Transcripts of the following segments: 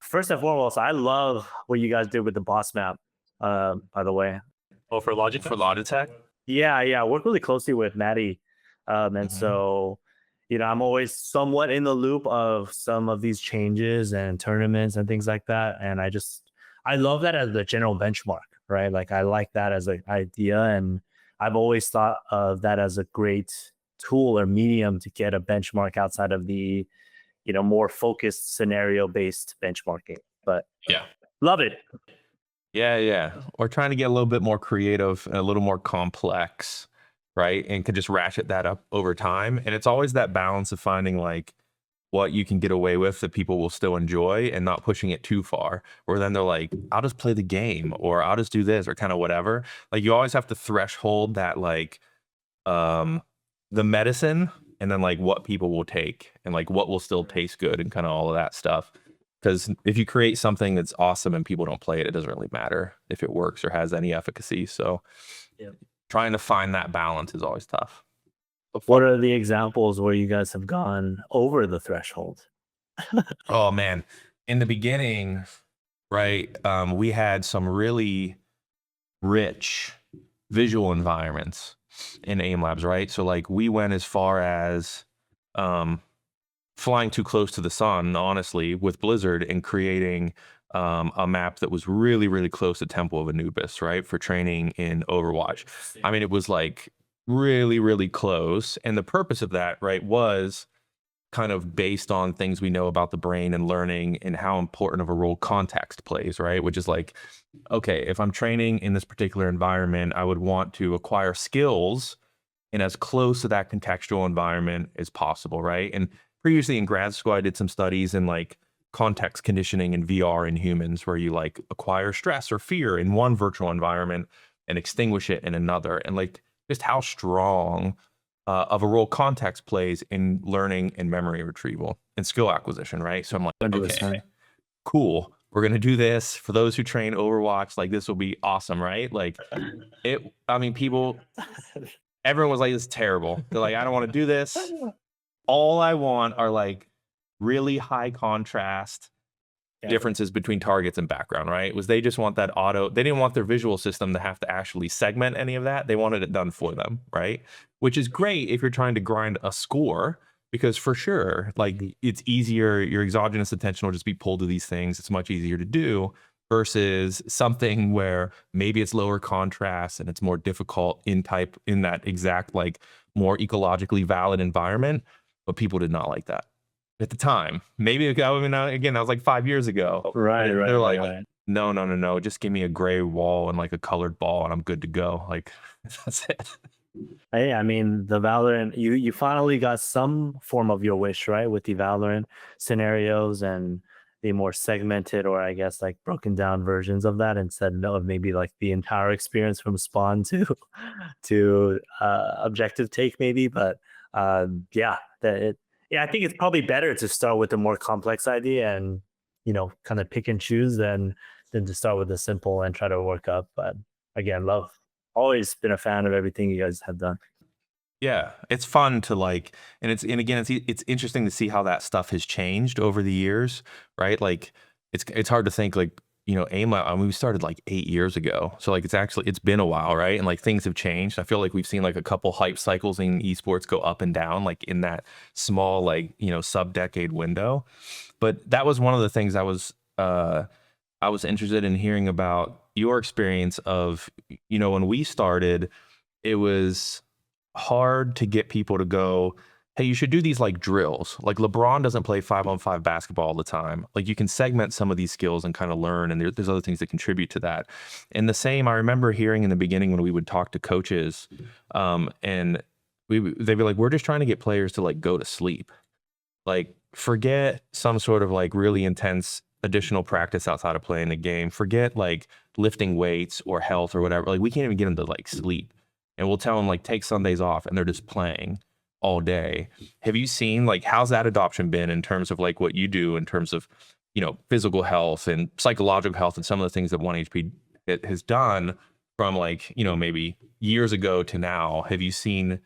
first and foremost, I love what you guys did with the boss map. By the way, Oh, for Logitech? yeah, I work really closely with Maddie, and Mhm. so I'm always somewhat in the loop of some of these changes and tournaments and things like that. And I love that as a general benchmark, right? Like I like that as an idea, and I've always thought of that as a great tool or medium to get a benchmark outside of the more focused scenario based benchmarking. But Yeah. love it. Yeah. Or trying to get a little bit more creative and a little more complex, right? And could just ratchet that up over time. And it's always that balance of finding like what you can get away with that people will still enjoy and not pushing it too far. Where then they're like, I'll just play the game or I'll just do this or kind of whatever. Like you always have to threshold that like the medicine and then like what people will take and like what will still taste good and kind of all of that stuff. Because if you create something that's awesome and people don't play it, it doesn't really matter if it works or has any efficacy. So trying to find that balance is always tough. What are the examples where you guys have gone over the threshold? Oh man, in the beginning, right, we had some really rich visual environments in Aimlabs, right? So like we went as far as flying too close to the sun, honestly, with Blizzard and creating a map that was really, really close to Temple of Anubis, right? For training in Overwatch. I mean, it was like really, really close. And the purpose of that, right, was kind of based on things we know about the brain and learning and how important of a role context plays, right? Which is like, okay, if I'm training in this particular environment, I would want to acquire skills in as close to that contextual environment as possible, right? And previously in grad school, I did some studies in like context conditioning in VR in humans, where you like acquire stress or fear in one virtual environment and extinguish it in another. And like just how strong of a role context plays in learning and memory retrieval and skill acquisition, right? So I'm like, 100%. okay, cool. We're going to do this for those who train Overwatch. Like this will be awesome, right? Like everyone was like, this is terrible. They're like, I don't want to do this. All I want are like really high contrast differences between targets and background, right? They just want that they didn't want their visual system to have to actually segment any of that. They wanted it done for them, right? Which is great if you're trying to grind a score, because for sure, like it's easier, your exogenous attention will just be pulled to these things. It's much easier to do versus something where maybe it's lower contrast and it's more difficult in that exact, like more ecologically valid environment. But people did not like that at the time. Maybe again, that was like 5 years ago. Right. They're like, no. Just give me a gray wall and like a colored ball and I'm good to go. Like that's it. Hey, I mean, the Valorant, you finally got some form of your wish, right? With the Valorant scenarios and the more segmented, or I guess like broken down versions of that, instead of maybe like the entire experience from spawn to objective take maybe. But I think it's probably better to start with a more complex idea and kind of pick and choose than to start with the simple and try to work up. But again, always been a fan of everything you guys have done. Yeah, it's fun to like, and again, it's interesting to see how that stuff has changed over the years, right? Like it's hard to think like, Aimlab, I mean, we started like 8 years ago. So like it's been a while, right? And like things have changed. I feel like we've seen like a couple hype cycles in esports go up and down, like in that small, like, sub-decade window. But that was one of the things I was interested in hearing about your experience of, when we started, it was hard to get people to go, hey, you should do these like drills. Like LeBron doesn't play 5-on-5 basketball all the time. Like you can segment some of these skills and kind of learn, and there's other things that contribute to that. And the same, I remember hearing in the beginning when we would talk to coaches, and they'd be like, we're just trying to get players to like go to sleep. Like forget some sort of like really intense additional practice outside of playing the game. Forget like lifting weights or health or whatever. Like we can't even get them to like sleep. And we'll tell them like take Sundays off, and they're just playing all day. Have you seen like how's that adoption been in terms of like what you do in terms of physical health and psychological health and some of the things that 1HP has done from like maybe years ago to now? Have you seen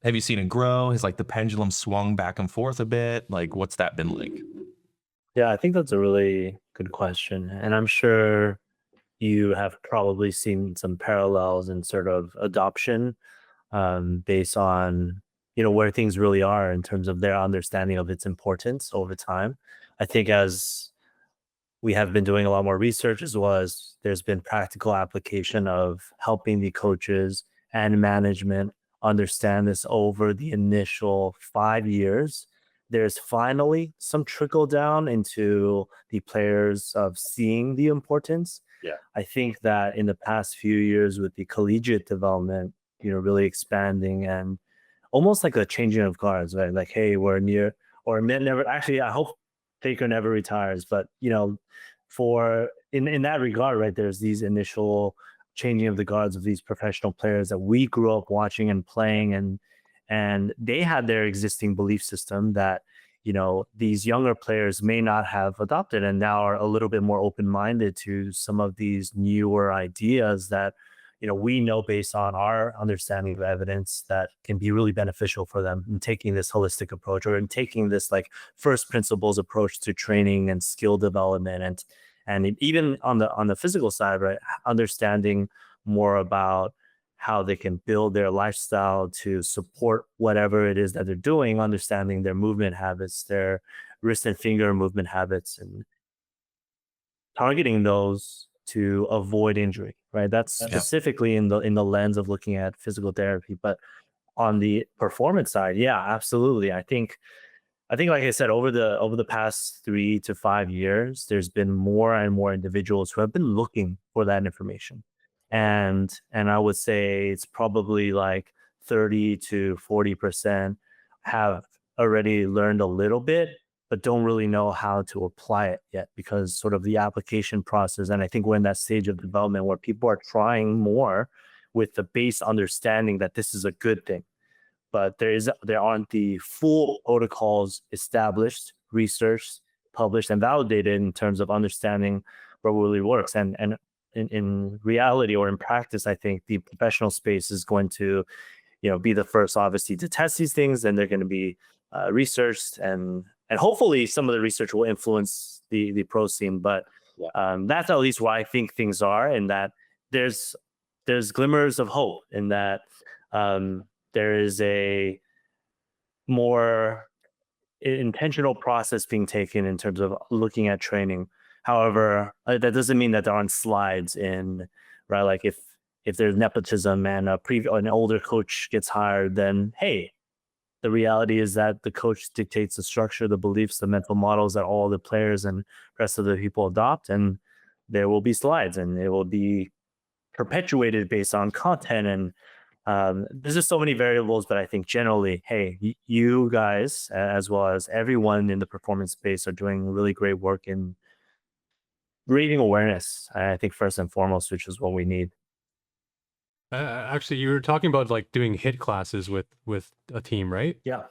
it grow? Has like the pendulum swung back and forth a bit? Like what's that been like? Yeah, I think that's a really good question. And I'm sure you have probably seen some parallels in sort of adoption based on, where things really are in terms of their understanding of its importance over time. I think as we have been doing a lot more research, as well as there's been practical application of helping the coaches and management understand this over the initial 5 years. There's finally some trickle down into the players of seeing the importance. Yeah. I think that in the past few years with the collegiate development, really expanding and almost like a changing of guards, right? Like, hey, we're near or never. Actually, I hope Faker never retires, but for in that regard, right? There's these initial changing of the guards of these professional players that we grew up watching and playing, and they had their existing belief system that these younger players may not have adopted, and now are a little bit more open minded to some of these newer ideas that we know based on our understanding of evidence that can be really beneficial for them in taking this holistic approach or in taking this like first principles approach to training and skill development and even on the physical side, right? Understanding more about how they can build their lifestyle to support whatever it is that they're doing, understanding their movement habits, their wrist and finger movement habits, and targeting those to avoid injury, right? That's Yeah. specifically in the lens of looking at physical therapy. But on the performance side, yeah, absolutely. I think, like I said, over the past 3 to 5 years, there's been more and more individuals who have been looking for that information, and I would say it's probably like 30 to 40% have already learned a little bit, but don't really know how to apply it yet because sort of the application process. And I think we're in that stage of development where people are trying more with the base understanding that this is a good thing, but there aren't the full protocols established, researched, published, and validated in terms of understanding what really works. And in reality or in practice, I think the professional space is going to be the first, obviously, to test these things, and they're going to be researched, and hopefully some of the research will influence the pro scene. But that's at least where I think things are, and that there's glimmers of hope in that. There is a more intentional process being taken in terms of looking at training. However, that doesn't mean that there aren't slides in, right? Like if there's nepotism and an older coach gets hired, then hey, the reality is that the coach dictates the structure, the beliefs, the mental models that all the players and rest of the people adopt, and there will be slides, and it will be perpetuated based on content. And there's just so many variables, but I think generally, hey, you guys, as well as everyone in the performance space, are doing really great work in raising awareness. I think first and foremost, which is what we need. Actually, you were talking about like doing hit classes with a team, right? Yeah.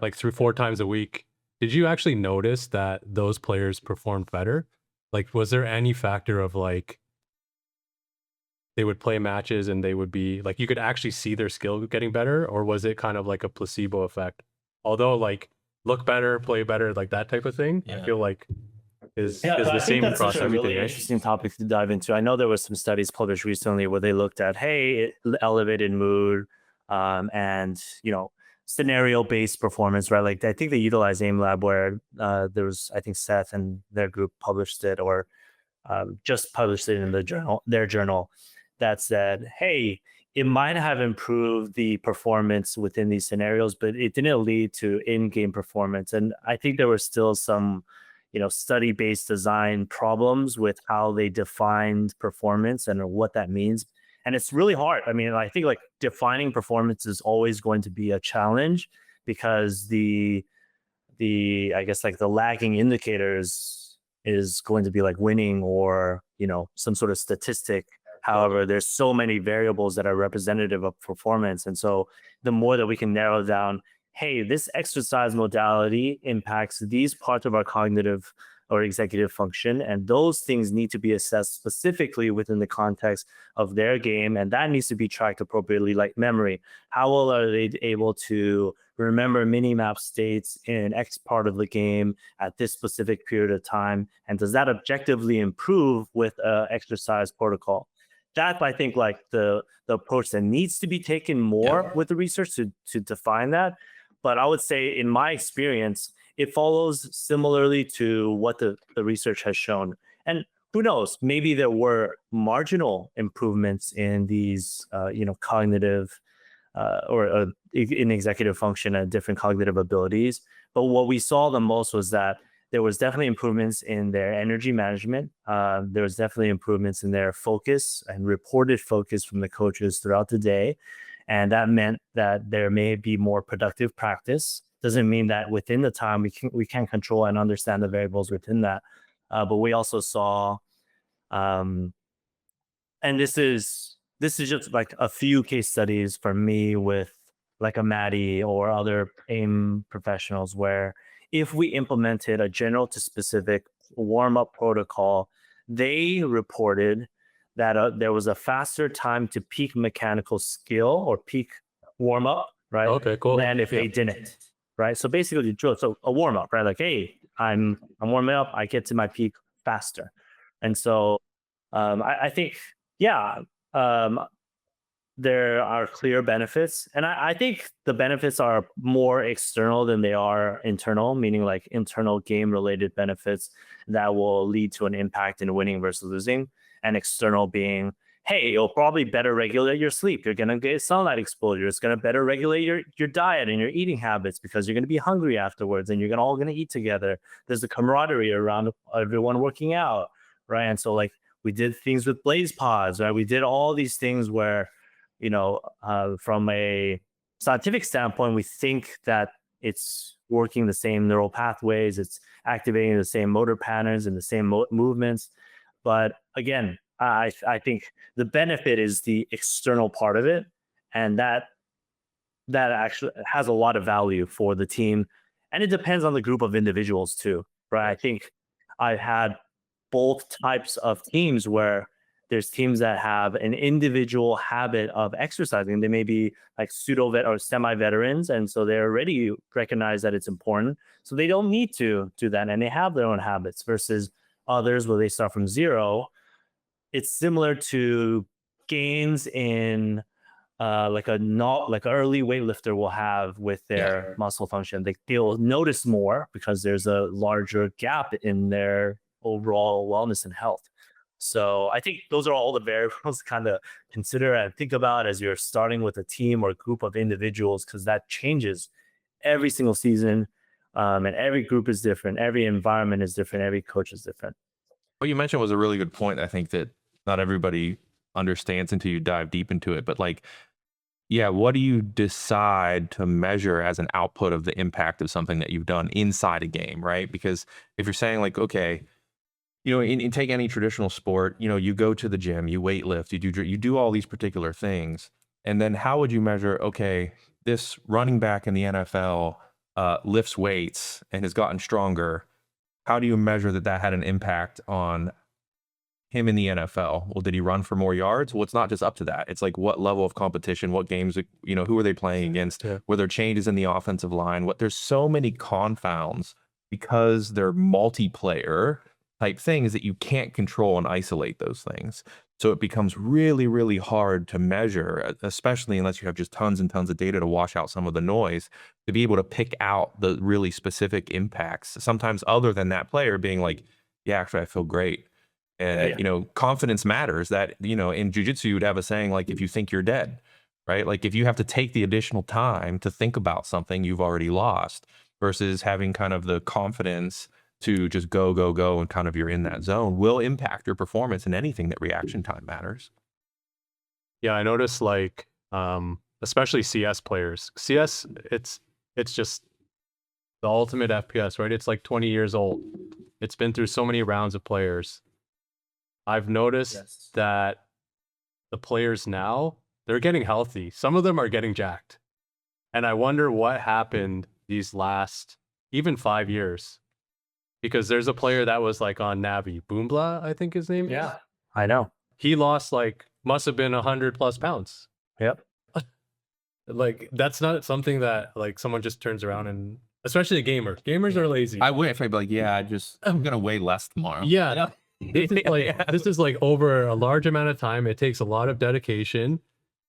Like 3-4 times a week. Did you actually notice that those players performed better? Like, was there any factor of like they would play matches and they would be like you could actually see their skill getting better, or was it kind of like a placebo effect? Although like look better, play better, like that type of thing, I feel like is So the I same think that's across such a everything, really right? interesting topic to dive into. I know there were some studies published recently where they looked at, hey, elevated mood, and scenario based performance, right? Like I think they utilized Aimlab where there was, I think Seth and their group published it, or just published it in their journal, that said, hey, it might have improved the performance within these scenarios, but it didn't lead to in-game performance. And I think there were still some, study-based design problems with how they defined performance and what that means. And it's really hard. I mean, I think like defining performance is always going to be a challenge because the I guess like the lagging indicators is going to be like winning or some sort of statistic. However, there's so many variables that are representative of performance, and so the more that we can narrow down, hey, this exercise modality impacts these parts of our cognitive or executive function, and those things need to be assessed specifically within the context of their game, and that needs to be tracked appropriately, like memory. How well are they able to remember minimap states in X part of the game at this specific period of time, and does that objectively improve with exercise protocol? That's, I think, like the approach that needs to be taken more with the research to define that. But I would say, in my experience, it follows similarly to what the research has shown. And who knows, maybe there were marginal improvements in these, cognitive or in executive function and different cognitive abilities. But what we saw the most was that there was definitely improvements in their energy management. There was definitely improvements in their focus and reported focus from the coaches throughout the day. And that meant that there may be more productive practice. Doesn't mean that within the time we can control and understand the variables within that. But we also saw, and this is just like a few case studies for me with like a Maddie or other AIM professionals, where if we implemented a general to specific warm-up protocol, they reported that there was a faster time to peak mechanical skill or peak warm-up, right? Okay, cool. Than if they didn't, right? So basically, drill. So a warm-up, right? Like, hey, I'm warming up, I get to my peak faster. And so I think, there are clear benefits. And I think the benefits are more external than they are internal, meaning like internal game related benefits that will lead to an impact in winning versus losing. And external being, hey, you'll probably better regulate your sleep. You're going to get sunlight exposure. It's going to better regulate your diet and your eating habits, because you're going to be hungry afterwards and you're all going to eat together. There's a camaraderie around everyone working out, right? And so like we did things with Blaze Pods, right? We did all these things where, from a scientific standpoint, we think that it's working the same neural pathways, it's activating the same motor patterns and the same movements. But again, I think the benefit is the external part of it, and that actually has a lot of value for the team. And it depends on the group of individuals too, right? I think I've had both types of teams where there's teams that have an individual habit of exercising. They may be like pseudo-vet or semi-veterans, and so they already recognize that it's important. So they don't need to do that, and they have their own habits, versus others where they start from zero. It's similar to gains in like an early weightlifter will have with their muscle function. They'll notice more because there's a larger gap in their overall wellness and health. So I think those are all the variables to kind of consider and think about as you're starting with a team or a group of individuals, because that changes every single season. And every group is different. Every environment is different. Every coach is different. What you mentioned was a really good point. I think that not everybody understands until you dive deep into it. But like, what do you decide to measure as an output of the impact of something that you've done inside a game, right? Because if you're saying like, okay, take any traditional sport, you go to the gym, you weight lift, you do all these particular things. And then how would you measure, okay, this running back in the NFL lifts weights and has gotten stronger. How do you measure that had an impact on him in the NFL? Well, did he run for more yards? Well, it's not just up to that. It's like, what level of competition, what games, who are they playing against? Yeah. Were there changes in the offensive line? There's so many confounds because they're multiplayer type things that you can't control and isolate those things. So it becomes really, really hard to measure, especially unless you have just tons and tons of data to wash out some of the noise, to be able to pick out the really specific impacts. Sometimes other than that player being like, actually, I feel great. And, confidence matters. That, in jiu-jitsu, you would have a saying like, if you think you're dead, right? Like if you have to take the additional time to think about something you've already lost, versus having kind of the confidence to just go, and kind of you're in that zone, will impact your performance in anything that reaction time matters. Yeah, I noticed like, especially CS players. CS, it's just the ultimate FPS, right? It's like 20 years old. It's been through so many rounds of players. I've noticed that the players now, they're getting healthy. Some of them are getting jacked. And I wonder what happened these last, even 5 years. Because there's a player that was like on Navi, Boombla, I think his name is. Yeah, I know. He lost must have been 100+ pounds. Yep. Like that's not something that like someone just turns around and, especially a gamer. Gamers are lazy. I wish I'd be like, yeah, I'm gonna weigh less tomorrow. Yeah. This is like this is like over a large amount of time. It takes a lot of dedication.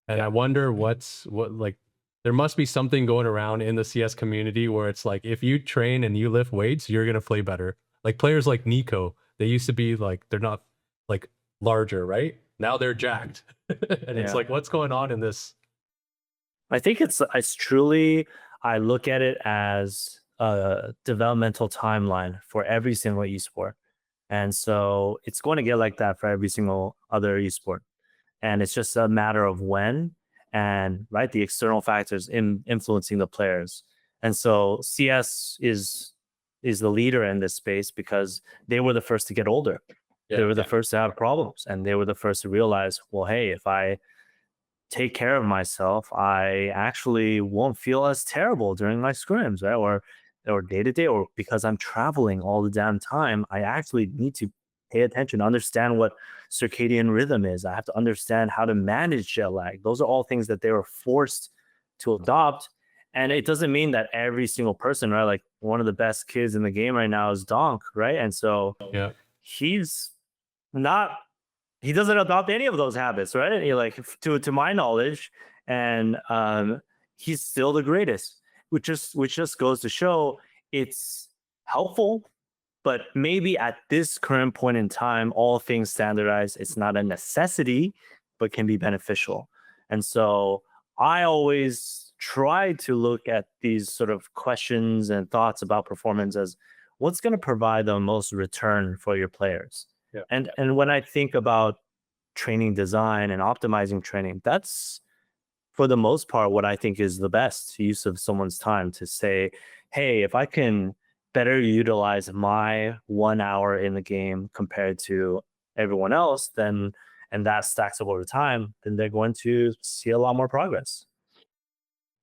And I wonder what like there must be something going around in the CS community where it's like if you train and you lift weights, you're gonna play better. Like players like Nico, they used to be like they're not like larger, right? Now they're jacked. And it's like, what's going on in this? I think it's truly, I look at it as a developmental timeline for every single esport. And so it's going to get like that for every single other esport. And it's just a matter of when and right the external factors influencing the players. And so CS is the leader in this space because they were the first to get older. They were the first to have problems, and they were the first to realize, well, hey, if I take care of myself, I actually won't feel as terrible during my scrims, right? Or day to day, or because I'm traveling all the damn time, I actually need to pay attention, understand what circadian rhythm is. I have to understand how to manage jet lag. Those are all things that they were forced to adopt. And it doesn't mean that every single person, right? Like one of the best kids in the game right now is Donk, right? And so he's not, he doesn't adopt any of those habits, right? And like to my knowledge, and he's still the greatest, which just goes to show it's helpful, but maybe at this current point in time, all things standardized, it's not a necessity, but can be beneficial. And so I always try to look at these sort of questions and thoughts about performance as what's going to provide the most return for your players. And when I think about training design and optimizing training, that's for the most part what I think is the best use of someone's time, to say, hey, if I can better utilize my 1 hour in the game compared to everyone else, then, and that stacks up over time, then they're going to see a lot more progress.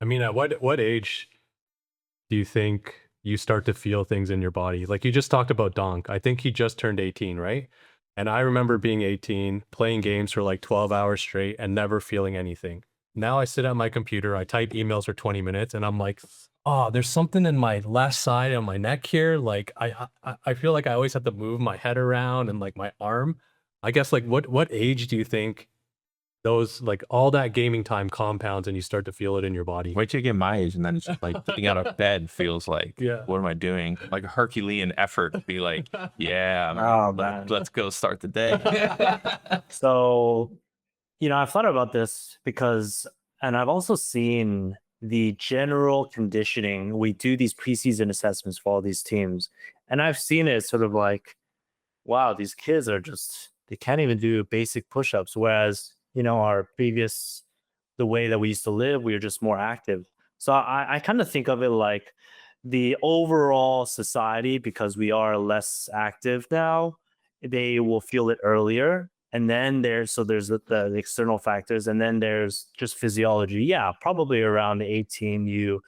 I mean, at what age do you think you start to feel things in your body? Like you just talked about Donk. I think he just turned 18, right? And I remember being 18, playing games for like 12 hours straight and never feeling anything. Now I sit at my computer, I type emails for 20 minutes and I'm like, oh, there's something in my left side on my neck here. Like I feel like I always have to move my head around and like my arm. I guess like what age do you think those, like all that gaming time compounds and you start to feel it in your body? Wait till you get my age, and then it's just like sitting out of bed feels like, what am I doing? Like a Herculean effort to be like, let's go start the day. So, I've thought about this because, and I've also seen the general conditioning. We do these preseason assessments for all these teams, and I've seen it sort of like, wow, these kids are just, they can't even do basic push-ups. Whereas, the way that we used to live, we were just more active. So I kind of think of it like the overall society, because we are less active now, they will feel it earlier. And then there's the external factors, and then there's just physiology. Yeah, probably around 18, you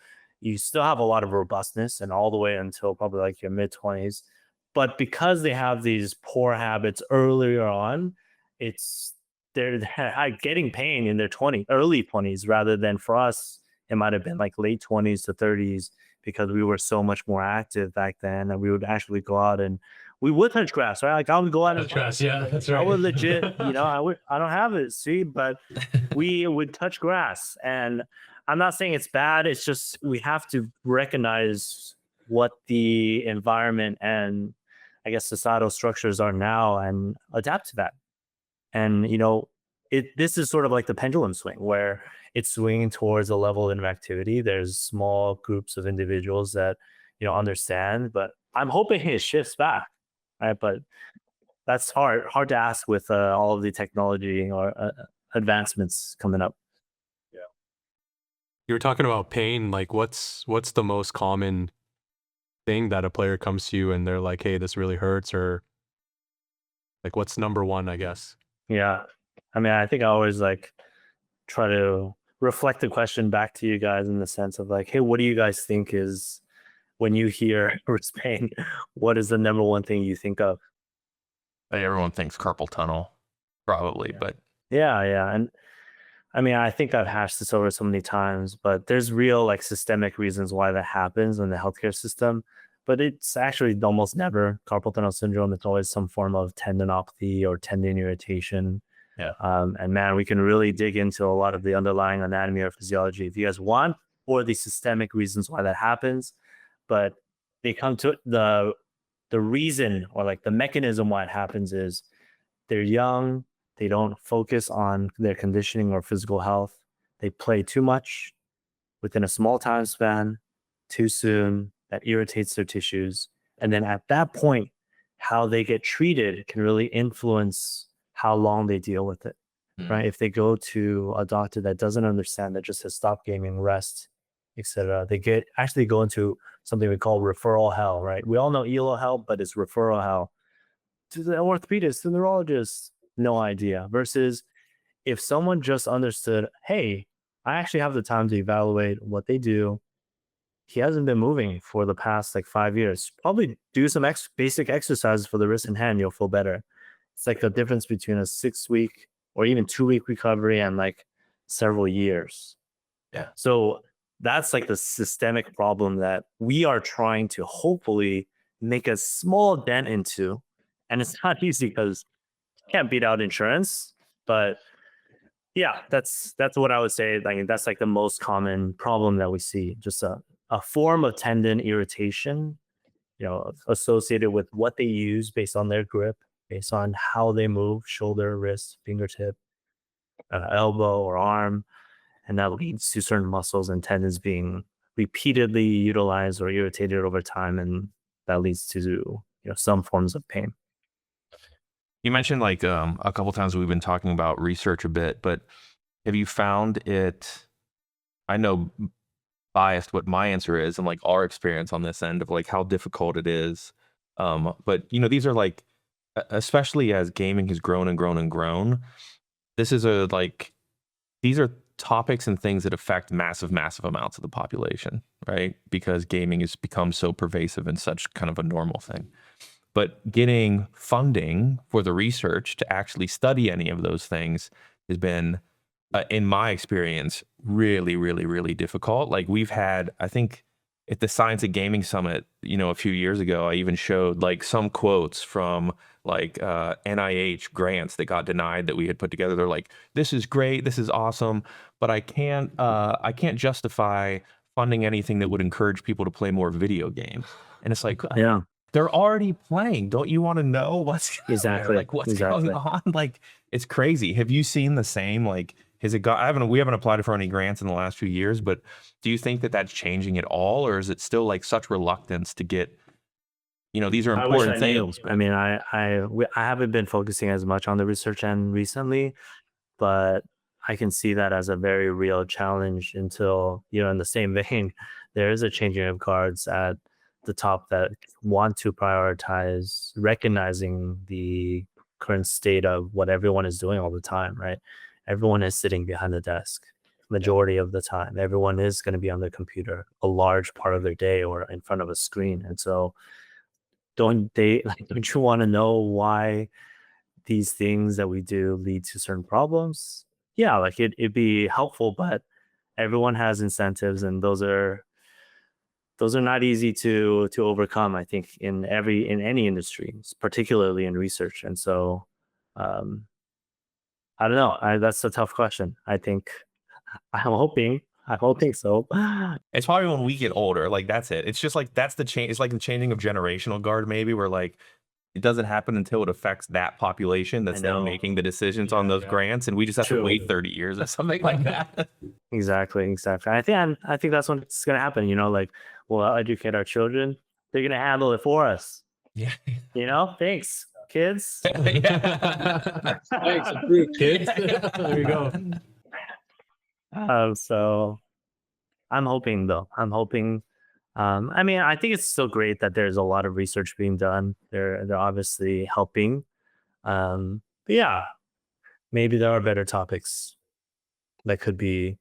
still have a lot of robustness, and all the way until probably like your mid-20s. But because they have these poor habits earlier on, they're getting pain in their early 20s, rather than for us, it might have been like late 20s to 30s, because we were so much more active back then, and we would actually go out and we would touch grass, right? Like I would go out and touch grass, yeah, that's right. I would legit, I don't have it, see, but we would touch grass. And I'm not saying it's bad. It's just we have to recognize what the environment and I guess societal structures are now and adapt to that. And this is sort of like the pendulum swing, where it's swinging towards a level of activity. There's small groups of individuals that understand, but I'm hoping it shifts back, right? But that's hard to ask with all of the technology or advancements coming up. Yeah, you were talking about pain. Like, what's the most common thing that a player comes to you and they're like, "Hey, this really hurts," or like, what's number one, I guess? Yeah. I mean, I think I always like try to reflect the question back to you guys in the sense of like, hey, what do you guys think is, when you hear wrist pain, what is the number one thing you think of? Everyone thinks carpal tunnel, probably, but yeah. And I mean, I think I've hashed this over so many times, but there's real like systemic reasons why that happens in the healthcare system. But it's actually almost never carpal tunnel syndrome. It's always some form of tendinopathy or tendon irritation. Yeah. And man, we can really dig into a lot of the underlying anatomy or physiology if you guys want, or the systemic reasons why that happens. But they come to the reason or like the mechanism why it happens is they're young, they don't focus on their conditioning or physical health. They play too much within a small time span, too soon. That irritates their tissues. And then at that point, how they get treated can really influence how long they deal with it, right? If they go to a doctor that doesn't understand, that just says stop gaming, rest, etc., they actually go into something we call referral hell, right? We all know ELO hell, but it's referral hell to the orthopedist, to the neurologist, no idea. Versus if someone just understood, hey, I actually have the time to evaluate what they do. He hasn't been moving for the past like 5 years. Probably do some basic exercises for the wrist and hand. You'll feel better. It's like the difference between a 6-week or even 2-week recovery and like several years. Yeah. So that's like the systemic problem that we are trying to hopefully make a small dent into. And it's not easy because you can't beat out insurance, but yeah, that's what I would say. I mean, that's like the most common problem that we see. Just a form of tendon irritation, associated with what they use based on their grip, based on how they move, shoulder, wrist, fingertip, elbow, or arm, and that leads to certain muscles and tendons being repeatedly utilized or irritated over time, and that leads to some forms of pain. You mentioned like a couple times we've been talking about research a bit, but have you found it? I know biased what my answer is and like our experience on this end of like how difficult it is. But these are like, especially as gaming has grown and grown and grown, these are topics and things that affect massive amounts of the population, right? Because gaming has become so pervasive and such kind of a normal thing. But getting funding for the research to actually study any of those things has been, in my experience, really, really, really difficult. Like we've had, I think at the Science of Gaming Summit, a few years ago, I even showed like some quotes from like NIH grants that got denied that we had put together. They're like, this is great, this is awesome, but I can't justify funding anything that would encourage people to play more video games. And it's like, Yeah. They're already playing. Don't you want to know what's Exactly. like what's going on? Like it's crazy. Have you seen the same? Like has it got? We haven't applied for any grants in the last few years, but do you think that that's changing at all, or is it still like such reluctance to get? These are important things. I mean, I haven't been focusing as much on the research end recently, but I can see that as a very real challenge until in the same vein, there is a changing of guards at the top that want to prioritize recognizing the current state of what everyone is doing all the time, right? Everyone is sitting behind the desk majority of the time. Everyone is going to be on their computer a large part of their day or in front of a screen. And so don't you want to know why these things that we do lead to certain problems? Yeah, like it'd be helpful, but everyone has incentives, and those are not easy to overcome, I think, in any industry, particularly in research. And so I don't know. That's a tough question. I think I'm hoping so. It's probably when we get older, like that's it. It's just like that's the change. It's like the changing of generational guard, maybe, where like it doesn't happen until it affects that population that's now making the decisions on those grants, and we just have to wait 30 years or something like that. Exactly. I think that's when it's gonna happen. Like we'll educate our children. They're gonna handle it for us. Yeah. Thanks, kids. Thanks, approved, kids. There you go. So I'm hoping though. I mean, I think it's still great that there's a lot of research being done. They're obviously helping. But yeah, maybe there are better topics that could be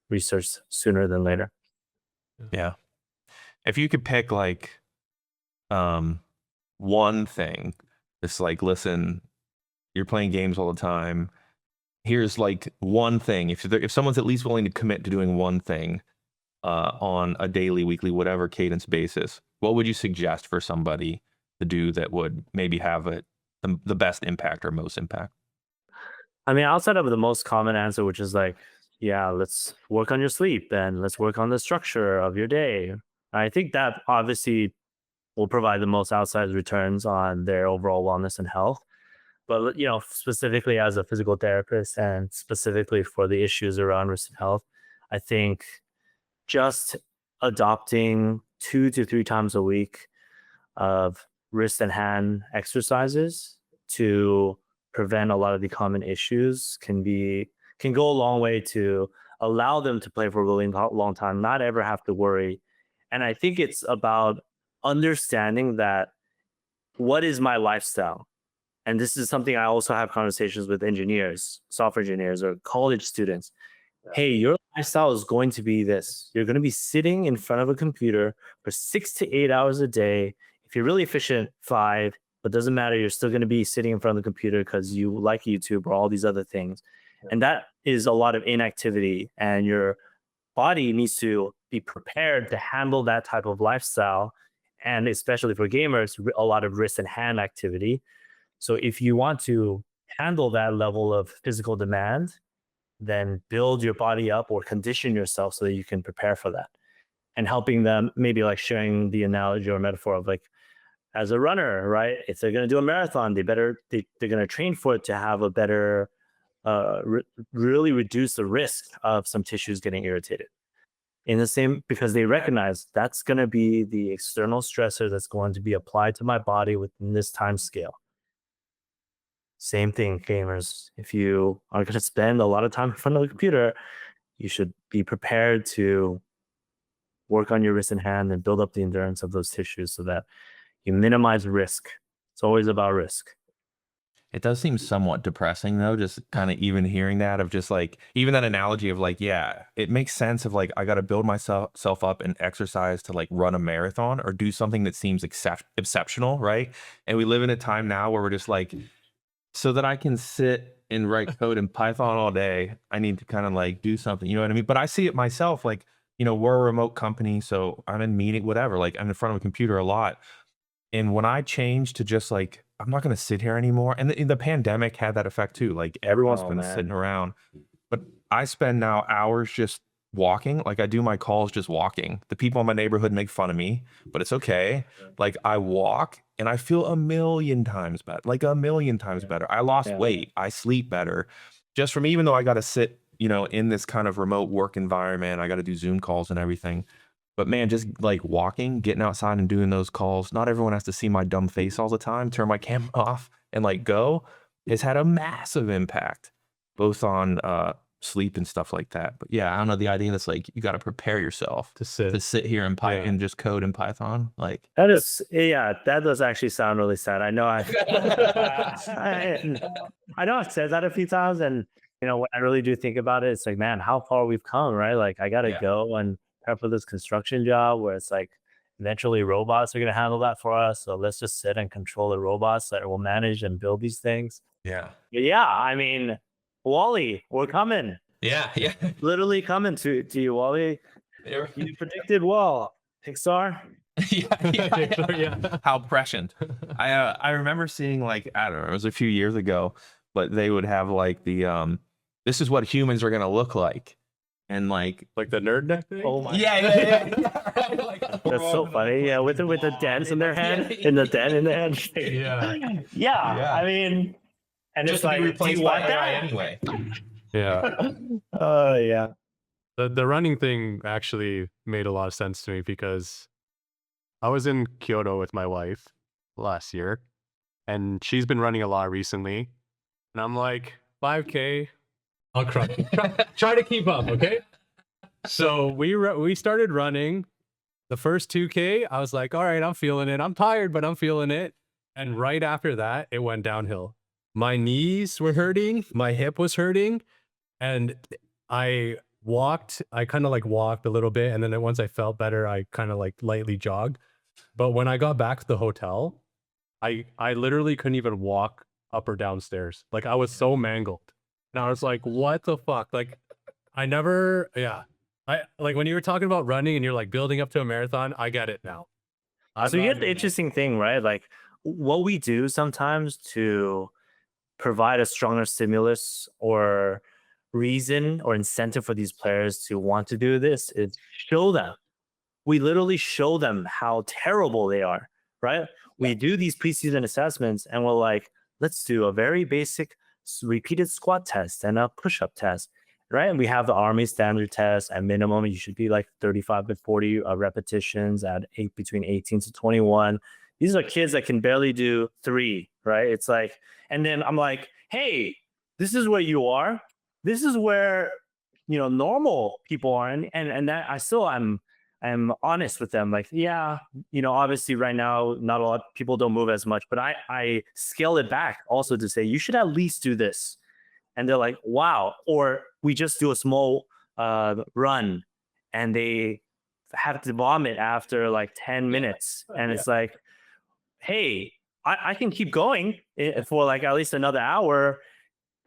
researched sooner than later. Yeah. If you could pick like one thing, it's like, listen, you're playing games all the time. here's like one thing. If someone's at least willing to commit to doing one thing on a daily, weekly, whatever cadence basis, what would you suggest for somebody to do that would maybe have the best impact or most impact? I mean, outside of the most common answer, which is like, yeah, let's work on your sleep and let's work on the structure of your day. I think that obviously will provide the most outsized returns on their overall wellness and health. But specifically as a physical therapist and specifically for the issues around wrist and health, I think just adopting 2 to 3 times a week of wrist and hand exercises to prevent a lot of the common issues can go a long way to allow them to play for a really long time, not ever have to worry. And I think it's about understanding that what is my lifestyle? And this is something I also have conversations with engineers, software engineers, or college students. Hey, your lifestyle is going to be this. You're going to be sitting in front of a computer for 6 to 8 hours a day. If you're really efficient, 5, but doesn't matter. You're still going to be sitting in front of the computer because you like YouTube or all these other things. And that is a lot of inactivity. And your body needs to be prepared to handle that type of lifestyle. And especially for gamers, a lot of wrist and hand activity. So if you want to handle that level of physical demand, then build your body up or condition yourself so that you can prepare for that. And helping them, maybe like sharing the analogy or metaphor of like, as a runner, right? If they're going to do a marathon, they're going to train for it to have a better, really reduce the risk of some tissues getting irritated. In the same, because they recognize that's going to be the external stressor that's going to be applied to my body within this time scale. Same thing, gamers. If you are going to spend a lot of time in front of the computer, you should be prepared to work on your wrist and hand and build up the endurance of those tissues so that you minimize risk. It's always about risk. It does seem somewhat depressing though, just kind of even hearing that of just like, even that analogy of like, yeah, it makes sense of like, I got to build myself up and exercise to like run a marathon or do something that seems exceptional, right? And we live in a time now where we're just like, so that I can sit and write code in Python all day, I need to kind of like do something, you know what I mean? But I see it myself, like, we're a remote company, so I'm in meeting, whatever, like I'm in front of a computer a lot. And when I changed to just like, I'm not going to sit here anymore. And the pandemic had that effect too. Like everyone's been sitting around, but I spend now hours just walking. Like I do my calls just walking. The people in my neighborhood make fun of me, but it's okay. Like I walk and I feel a million times better, like a million times better. I lost weight. I sleep better just from, even though I got to sit, in this kind of remote work environment, I got to do Zoom calls and everything. But man, just like walking, getting outside and doing those calls, not everyone has to see my dumb face all the time, turn my camera off and like go, has had a massive impact, both on sleep and stuff like that. But yeah, I don't know, the idea that's like, you got to prepare yourself to sit here and and just code in Python. Like that is, that does actually sound really sad. I know I know I've said that a few times, and when I really do think about it, it's like, man, how far we've come, right? Like I got to go and prep for this construction job where it's like eventually robots are going to handle that for us. So let's just sit and control the robots that will manage and build these things. Yeah. But yeah, I mean, Wally, we're coming. Yeah. Literally coming to you, Wally. You predicted well. Pixar. Yeah. How prescient. I remember seeing like, I don't know, it was a few years ago, but they would have like the this is what humans are going to look like. And like the nerd neck thing? Oh my! Yeah. Like, that's so funny. Yeah, with the dents in their head, in the dent in their head. Yeah. I mean, and just it's like, replaced do you want by that AI anyway. Yeah. Yeah. The running thing actually made a lot of sense to me because I was in Kyoto with my wife last year, and she's been running a lot recently, and I'm like, 5K. I'll try to keep up, okay? So we started running. The first 2K, I was like, all right, I'm feeling it. I'm tired, but I'm feeling it. And right after that, it went downhill. My knees were hurting. My hip was hurting. And I kind of like walked a little bit. And then once I felt better, I kind of like lightly jogged. But when I got back to the hotel, I literally couldn't even walk up or downstairs. Like I was so mangled. And I was like, what the fuck? Like, I never, yeah. I like when you were talking about running and you're like building up to a marathon, I get it now. I'm So you not get the doing that. interesting thing, right? Like what we do sometimes to provide a stronger stimulus or reason or incentive for these players to want to do this is show them. We literally show them how terrible they are, right? We do these preseason assessments and we're like, let's do a very basic repeated squat test and a push-up test, right? And we have the Army standard test. At minimum, you should be like 35 to 40 repetitions at between 18 to 21. These are kids that can barely do 3, right? It's like, and then I'm like, hey, this is where you are. This is where normal people are, and that I'm honest with them. Like, yeah, obviously right now, not a lot of people don't move as much, but I scale it back also to say you should at least do this. And they're like, wow. Or we just do a small run and they have to vomit after like 10 minutes. And it's like, hey, I can keep going for like at least another hour.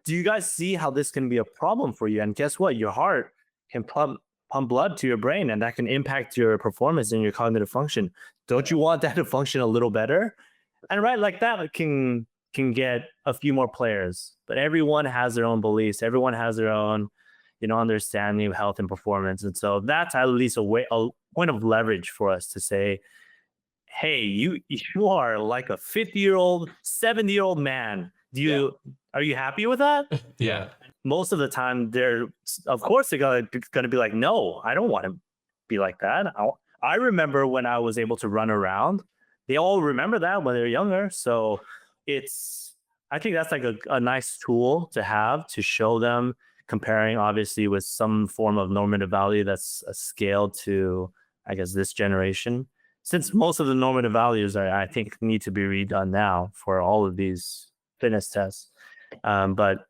Do you guys see how this can be a problem for you? And guess what? Your heart can pump blood to your brain, and that can impact your performance and your cognitive function. Don't you want that to function a little better? And right, like that can get a few more players, but everyone has their own beliefs. Everyone has their own, understanding of health and performance. And so that's at least a point of leverage for us to say, hey, you are like a 50-year-old, 70-year-old man. Are you happy with that? Yeah. Most of the time of course they're gonna be like, no, I don't want to be like that. I remember when I was able to run around. They all remember that when they're younger. So I think that's like a nice tool to have to show them, comparing obviously with some form of normative value that's scaled to, I guess, this generation. Since most of the normative values I think need to be redone now for all of these fitness tests. But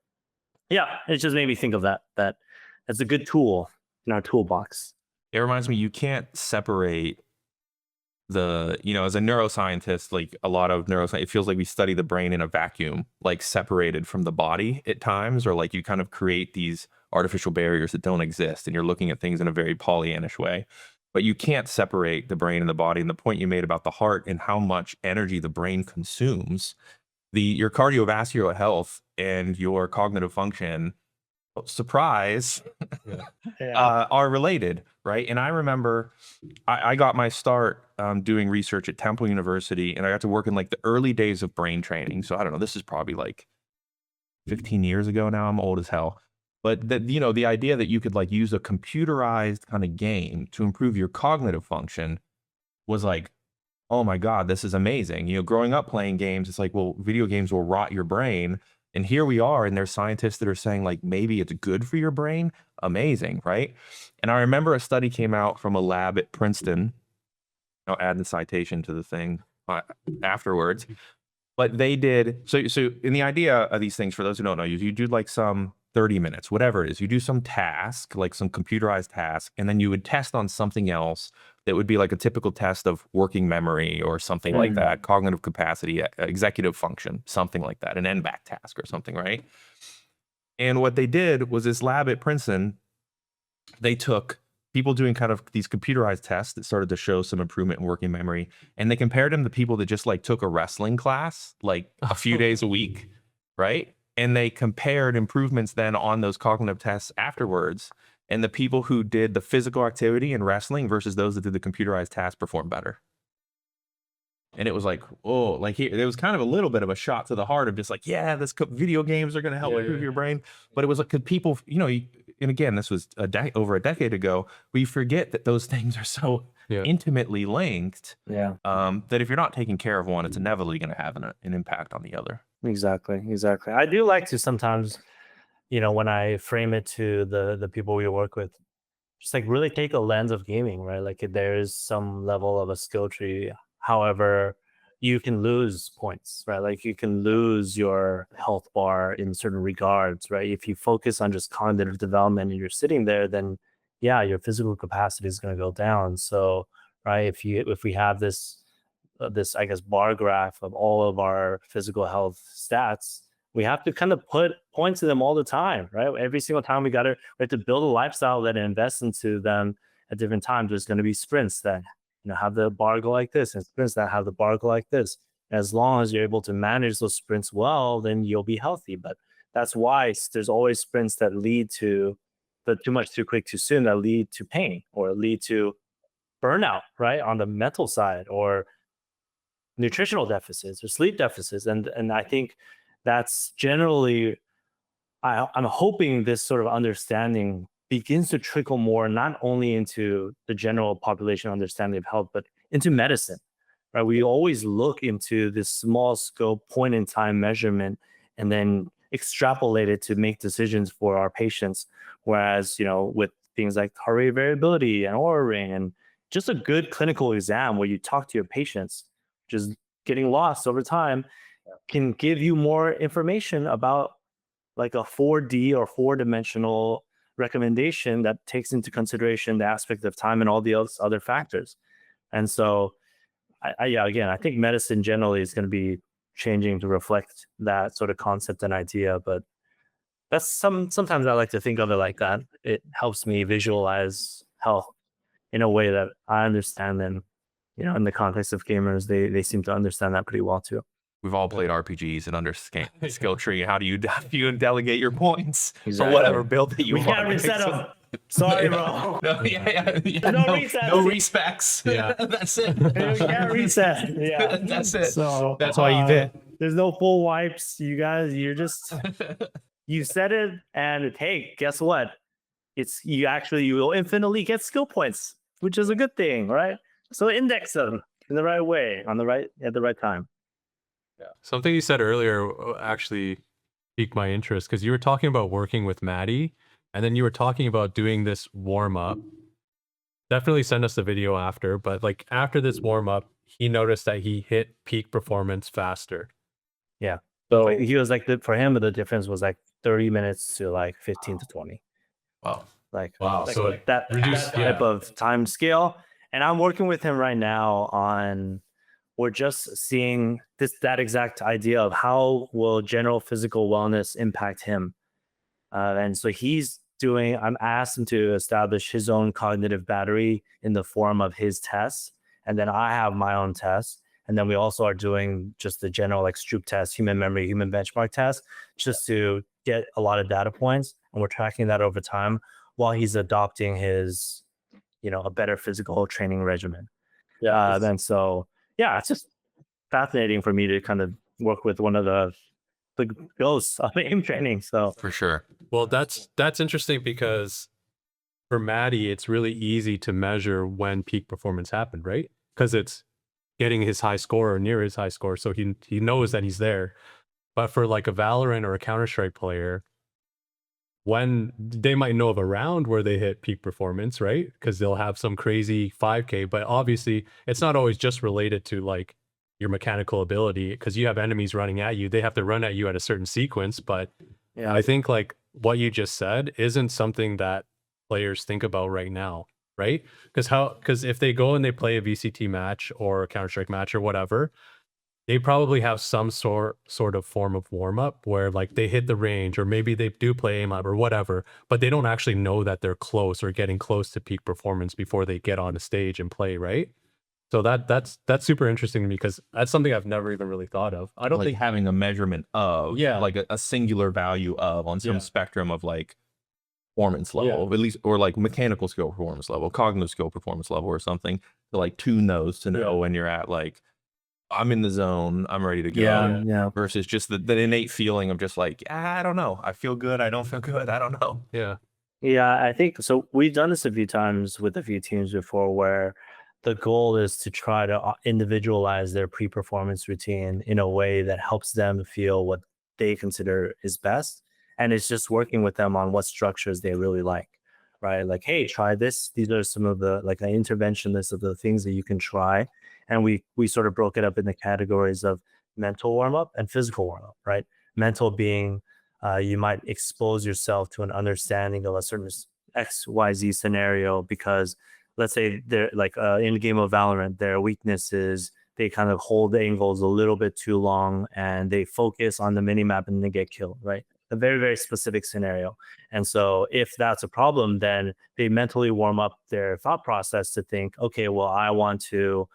yeah, it just made me think of that that's a good tool in our toolbox. It reminds me, you can't separate as a neuroscientist, like a lot of neuroscience, it feels like we study the brain in a vacuum, like separated from the body at times, or like you kind of create these artificial barriers that don't exist and you're looking at things in a very Pollyannish way. But you can't separate the brain and the body. And the point you made about the heart and how much energy the brain consumes, your cardiovascular health and your cognitive function, surprise, are related, right? And I remember I got my start doing research at Temple University, and I got to work in like the early days of brain training. So I don't know, this is probably like 15 years ago now. I'm old as hell. But the idea that you could like use a computerized kind of game to improve your cognitive function was like, oh my God, this is amazing. Growing up playing games, it's like, well, video games will rot your brain. And here we are, and there's scientists that are saying like, maybe it's good for your brain. Amazing, right? And I remember a study came out from a lab at Princeton. I'll add the citation to the thing afterwards. But they did, so in the idea of these things, for those who don't know, you do like some 30 minutes, whatever it is. You do some task, like some computerized task, and then you would test on something else that would be like a typical test of working memory or something like that, cognitive capacity, executive function, something like that, an NBAC task or something, right? And what they did was this lab at Princeton, they took people doing kind of these computerized tests that started to show some improvement in working memory, and they compared them to people that just like took a wrestling class like a few days a week, right? And they compared improvements then on those cognitive tests afterwards. And the people who did the physical activity in wrestling versus those that did the computerized task performed better. And it was like, oh, like there was kind of a little bit of a shot to the heart of just like, yeah, video games are going to help improve your brain. But it was like, could people, and again, this was over a decade ago, we forget that those things are so intimately linked that if you're not taking care of one, it's inevitably going to have an impact on the other. Exactly. I do like to sometimes, when I frame it to the people we work with, just like really take a lens of gaming, right? Like there is some level of a skill tree. However, you can lose points, right? Like you can lose your health bar in certain regards, right? If you focus on just cognitive development and you're sitting there, then yeah, your physical capacity is going to go down. So, right, if we have this I guess bar graph of all of our physical health stats, we have to kind of put points to them all the time, right? Every single time we have to build a lifestyle that invests into them at different times. There's going to be sprints that have the bar go like this, and sprints that have the bar go like this. As long as you're able to manage those sprints well, then you'll be healthy. But that's why there's always sprints that lead to the too much, too quick, too soon, that lead to pain or lead to burnout, right? On the mental side, or nutritional deficits or sleep deficits. And I think that's generally, I'm hoping this sort of understanding begins to trickle more, not only into the general population understanding of health, but into medicine, right? We always look into this small scope, point in time measurement, and then extrapolate it to make decisions for our patients. Whereas, with things like heart rate variability and Oura ring, and just a good clinical exam where you talk to your patients, just getting lost over time, can give you more information about like a 4D or 4-dimensional recommendation that takes into consideration the aspect of time and all the other factors. And so, I think medicine generally is going to be changing to reflect that sort of concept and idea. But that's sometimes I like to think of it like that. It helps me visualize health in a way that I understand. And in the context of gamers, they seem to understand that pretty well too. We've all played RPGs and understand skill tree. How do you delegate your points Exactly. for whatever build that you We want? can't reset them. Sorry, bro. No, No resets. no respects. Yeah. That's it. You can't reset. Yeah, That's it. So That's why you did. There's no full wipes. You guys, you said it, and hey, guess what? You will infinitely get skill points, which is a good thing, right? So index them in the right way, at the right time. Yeah. Something you said earlier actually piqued my interest, because you were talking about working with Maddie, and then you were talking about doing this warm up. Definitely send us the video after, but like after this warm up, he noticed that he hit peak performance faster. Yeah. So he was like, for him, the difference was like 30 minutes to like 15 to 20. Wow. Wow. Like So that type of time scale. And I'm working with him right now we're just seeing that exact idea of how will general physical wellness impact him. And so I asked him to establish his own cognitive battery in the form of his tests. And then I have my own tests. And then we also are doing just the general like Stroop test, human memory, human benchmark test, just to get a lot of data points. And we're tracking that over time while he's adopting his, a better physical training regimen. Yeah. And so, it's just fascinating for me to kind of work with one of the ghosts of aim training. So For sure. Well, that's interesting, because for Maddie, it's really easy to measure when peak performance happened, right? Because it's getting his high score or near his high score, so he knows that he's there. But for like a Valorant or a Counter-Strike player, when they might know of a round where they hit peak performance, right? Because they'll have some crazy 5K, but obviously it's not always just related to like your mechanical ability, because you have enemies running at you. They have to run at you at a certain sequence. But yeah, I think like what you just said isn't something that players think about right now, right? Because if they go and they play a VCT match or a Counter-Strike match or whatever, they probably have some sort of form of warm-up where like they hit the range, or maybe they do play Aimlab or whatever, but they don't actually know that they're close or getting close to peak performance before they get on a stage and play, right? So that's super interesting to me, because that's something I've never even really thought of. I don't Like think having a measurement of, like a singular value of on some spectrum of like performance level, at least, or like mechanical skill performance level, cognitive skill performance level, or something to like tune those to know when you're at like, I'm in the zone, I'm ready to go. Versus just the innate feeling of just like, I don't know, I feel good, I don't feel good, I don't know. Yeah, I think so. We've done this a few times with a few teams before, where the goal is to try to individualize their pre-performance routine in a way that helps them feel what they consider is best. And it's just working with them on what structures they really like, right? Like, hey, try this. These are some of the like an intervention list of the things that you can try. And we sort of broke it up in the categories of mental warm-up and physical warm-up, right? Mental being you might expose yourself to an understanding of a certain XYZ scenario, because let's say they're like in the game of Valorant, their weakness is they kind of hold the angles a little bit too long and they focus on the mini map and they get killed, right? A very, very specific scenario. And so if that's a problem, then they mentally warm up their thought process to think, okay, well, I want to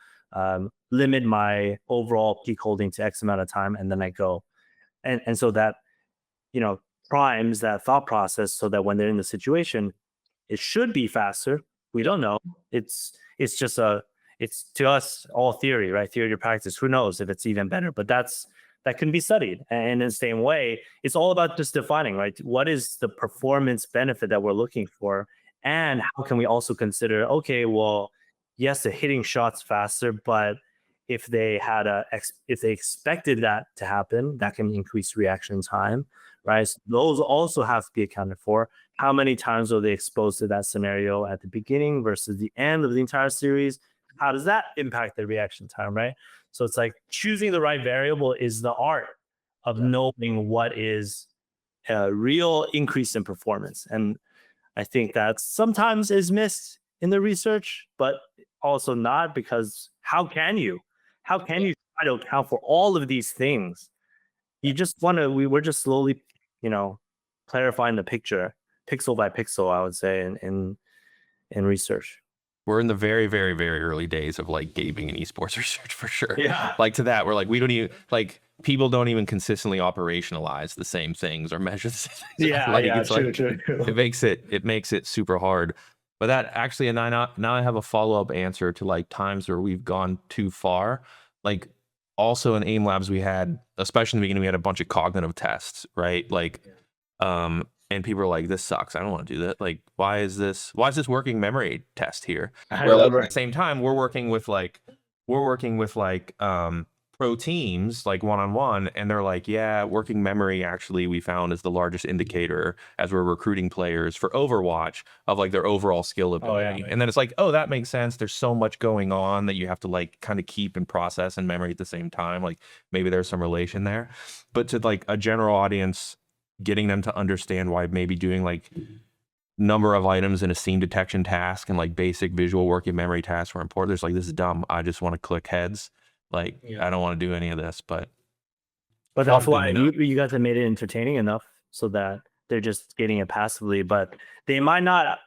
limit my overall peak holding to X amount of time, and then I go. And so that, primes that thought process so that when they're in the situation, it should be faster. We don't know. It's just it's to us all theory, right? Theory to practice. Who knows if it's even better? But that can be studied. And in the same way, it's all about just defining, right? What is the performance benefit that we're looking for? And how can we also consider, okay, well, yes, they're hitting shots faster, but if they expected that to happen, that can increase reaction time, right? So those also have to be accounted for. How many times are they exposed to that scenario at the beginning versus the end of the entire series? How does that impact the reaction time, right? So it's like choosing the right variable is the art of knowing what is a real increase in performance. And I think that sometimes is missed in the research, but also not, because how can you try to account for all of these things? You just want to, we're just slowly, clarifying the picture, pixel by pixel, I would say, in research. We're in the very, very, very early days of like gaming and esports research for sure. Yeah. Like to that, we're like, we don't even like people don't even consistently operationalize the same things or measure the same things. Yeah, like, yeah, it's true, like, true. it makes it super hard. But that actually, and now I have a follow-up answer to like times where we've gone too far. Like also in Aimlabs, we had, especially in the beginning, we had a bunch of cognitive tests, right? Like, and people are like, this sucks. I don't want to do that. Like, why is this working memory test here? Well, at the same time, we're working with pro teams, like one-on-one, and they're like, yeah, working memory actually we found is the largest indicator as we're recruiting players for Overwatch of like their overall skill ability. And then it's like, oh, that makes sense. There's so much going on that you have to like kind of keep and process in memory at the same time. Like maybe there's some relation there. But to like a general audience, getting them to understand why maybe doing like number of items in a scene detection task and like basic visual working memory tasks were important. There's like, this is dumb. I just want to click heads. Like, I don't want to do any of this, but that's why you guys have made it entertaining enough so that they're just getting it passively, but they might not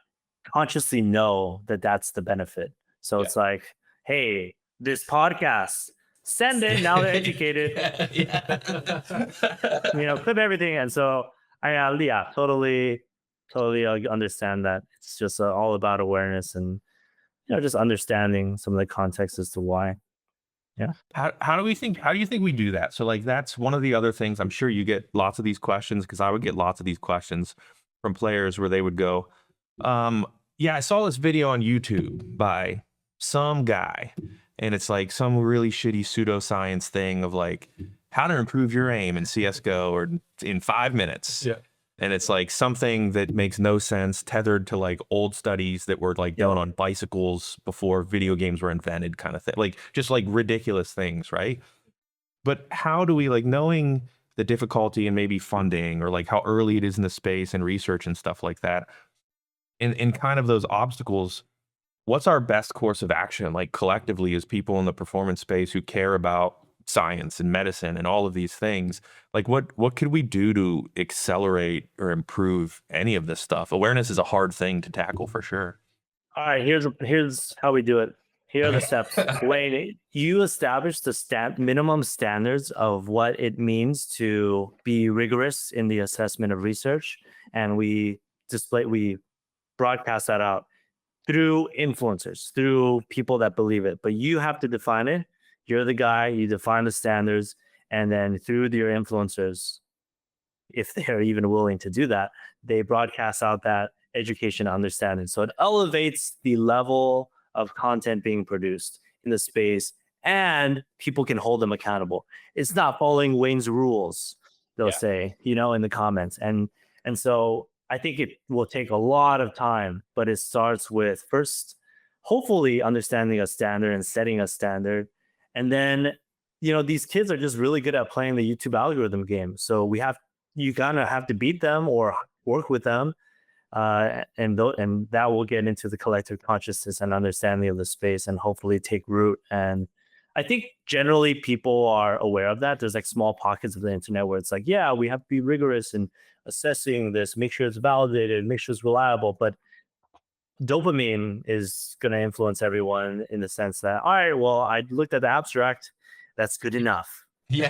consciously know that that's the benefit. So it's like, hey, this podcast, send it. Now they're educated. Clip everything. And so I totally understand that. It's just all about awareness and just understanding some of the context as to why. Yeah. How do you think we do that? So like that's one of the other things. I'm sure you get lots of these questions, because I would get lots of these questions from players where they would go, yeah, I saw this video on YouTube by some guy, and it's like some really shitty pseudoscience thing of like how to improve your aim in CSGO or in 5 minutes. Yeah. And it's like something that makes no sense, tethered to like old studies that were like done on bicycles before video games were invented, kind of thing. Like just like ridiculous things, right? But how do we, like, knowing the difficulty and maybe funding or like how early it is in the space and research and stuff like that, in kind of those obstacles, what's our best course of action, like collectively as people in the performance space who care about science and medicine and all of these things? Like what could we do to accelerate or improve any of this stuff? Awareness is a hard thing to tackle for sure. All right, here's how we do it. Here are the steps. Wayne, you establish the minimum standards of what it means to be rigorous in the assessment of research, and we broadcast that out through influencers, through people that believe it. But you have to define it. You're the guy, you define the standards, and then through your influencers, if they're even willing to do that, they broadcast out that education understanding. So it elevates the level of content being produced in the space, and people can hold them accountable. It's not following Wayne's rules, they'll say, in the comments. And so I think it will take a lot of time, but it starts with first, hopefully understanding a standard and setting a standard. And then, these kids are just really good at playing the YouTube algorithm game. So you kind of have to beat them or work with them. And that will get into the collective consciousness and understanding of the space and hopefully take root and I think generally people are aware of that. There's like small pockets of the internet where it's like, yeah, we have to be rigorous in assessing this, make sure it's validated, make sure it's reliable. But dopamine is going to influence everyone in the sense that, all right, well, I looked at the abstract, that's good enough. Yeah.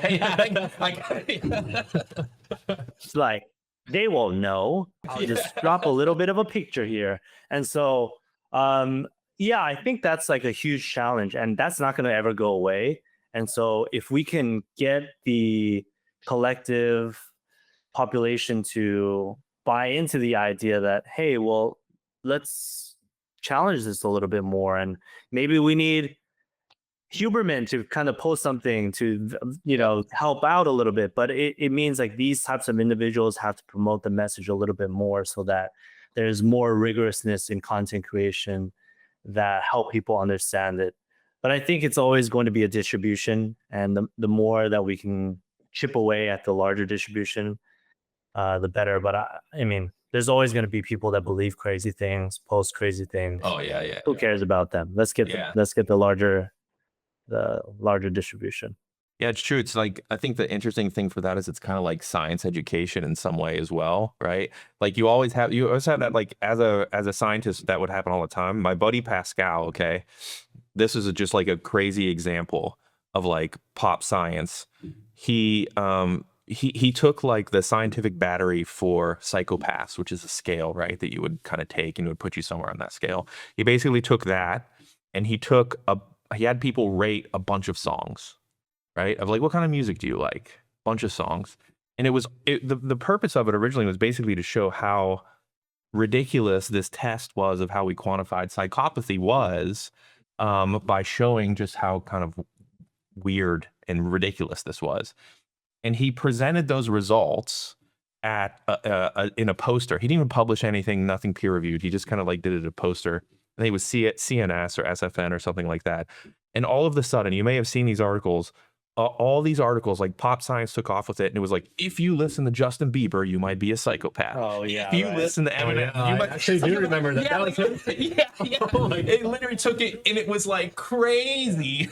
It's like, they won't know. I'll just drop a little bit of a picture here. And so, yeah, I think that's like a huge challenge, and that's not going to ever go away. And so, if we can get the collective population to buy into the idea that, hey, well, let's challenge this a little bit more, and maybe we need Huberman to kind of post something to help out a little bit, but it means like these types of individuals have to promote the message a little bit more so that there's more rigorousness in content creation that help people understand it. But I think it's always going to be a distribution, and the more that we can chip away at the larger distribution, the better. But I mean, there's always going to be people that believe crazy things, post crazy things. Oh yeah. Who cares about them? Let's get the larger distribution. Yeah, it's true. It's like, I think the interesting thing for that is it's kind of like science education in some way as well, right? Like you always have that, like as a scientist, that would happen all the time. My buddy Pascal, okay, this is just like a crazy example of like pop science. He took like the scientific battery for psychopaths, which is a scale, right, that you would kind of take and it would put you somewhere on that scale. He basically took that and he had people rate a bunch of songs, right? Of like, what kind of music do you like? Bunch of songs. And the purpose of it originally was basically to show how ridiculous this test was of how we quantified psychopathy was, by showing just how kind of weird and ridiculous this was. And he presented those results in a poster. He didn't even publish anything, nothing peer reviewed. He just kind of like did it a poster. I think it was CNS or SFN or something like that. And all of a sudden, you may have seen these articles. All these articles, like Pop Science took off with it, and it was like, if you listen to Justin Bieber, you might be a psychopath. Oh yeah. If you listen to Eminem, you might actually do remember that. Yeah, That was him. yeah. It literally took it, and it was like crazy.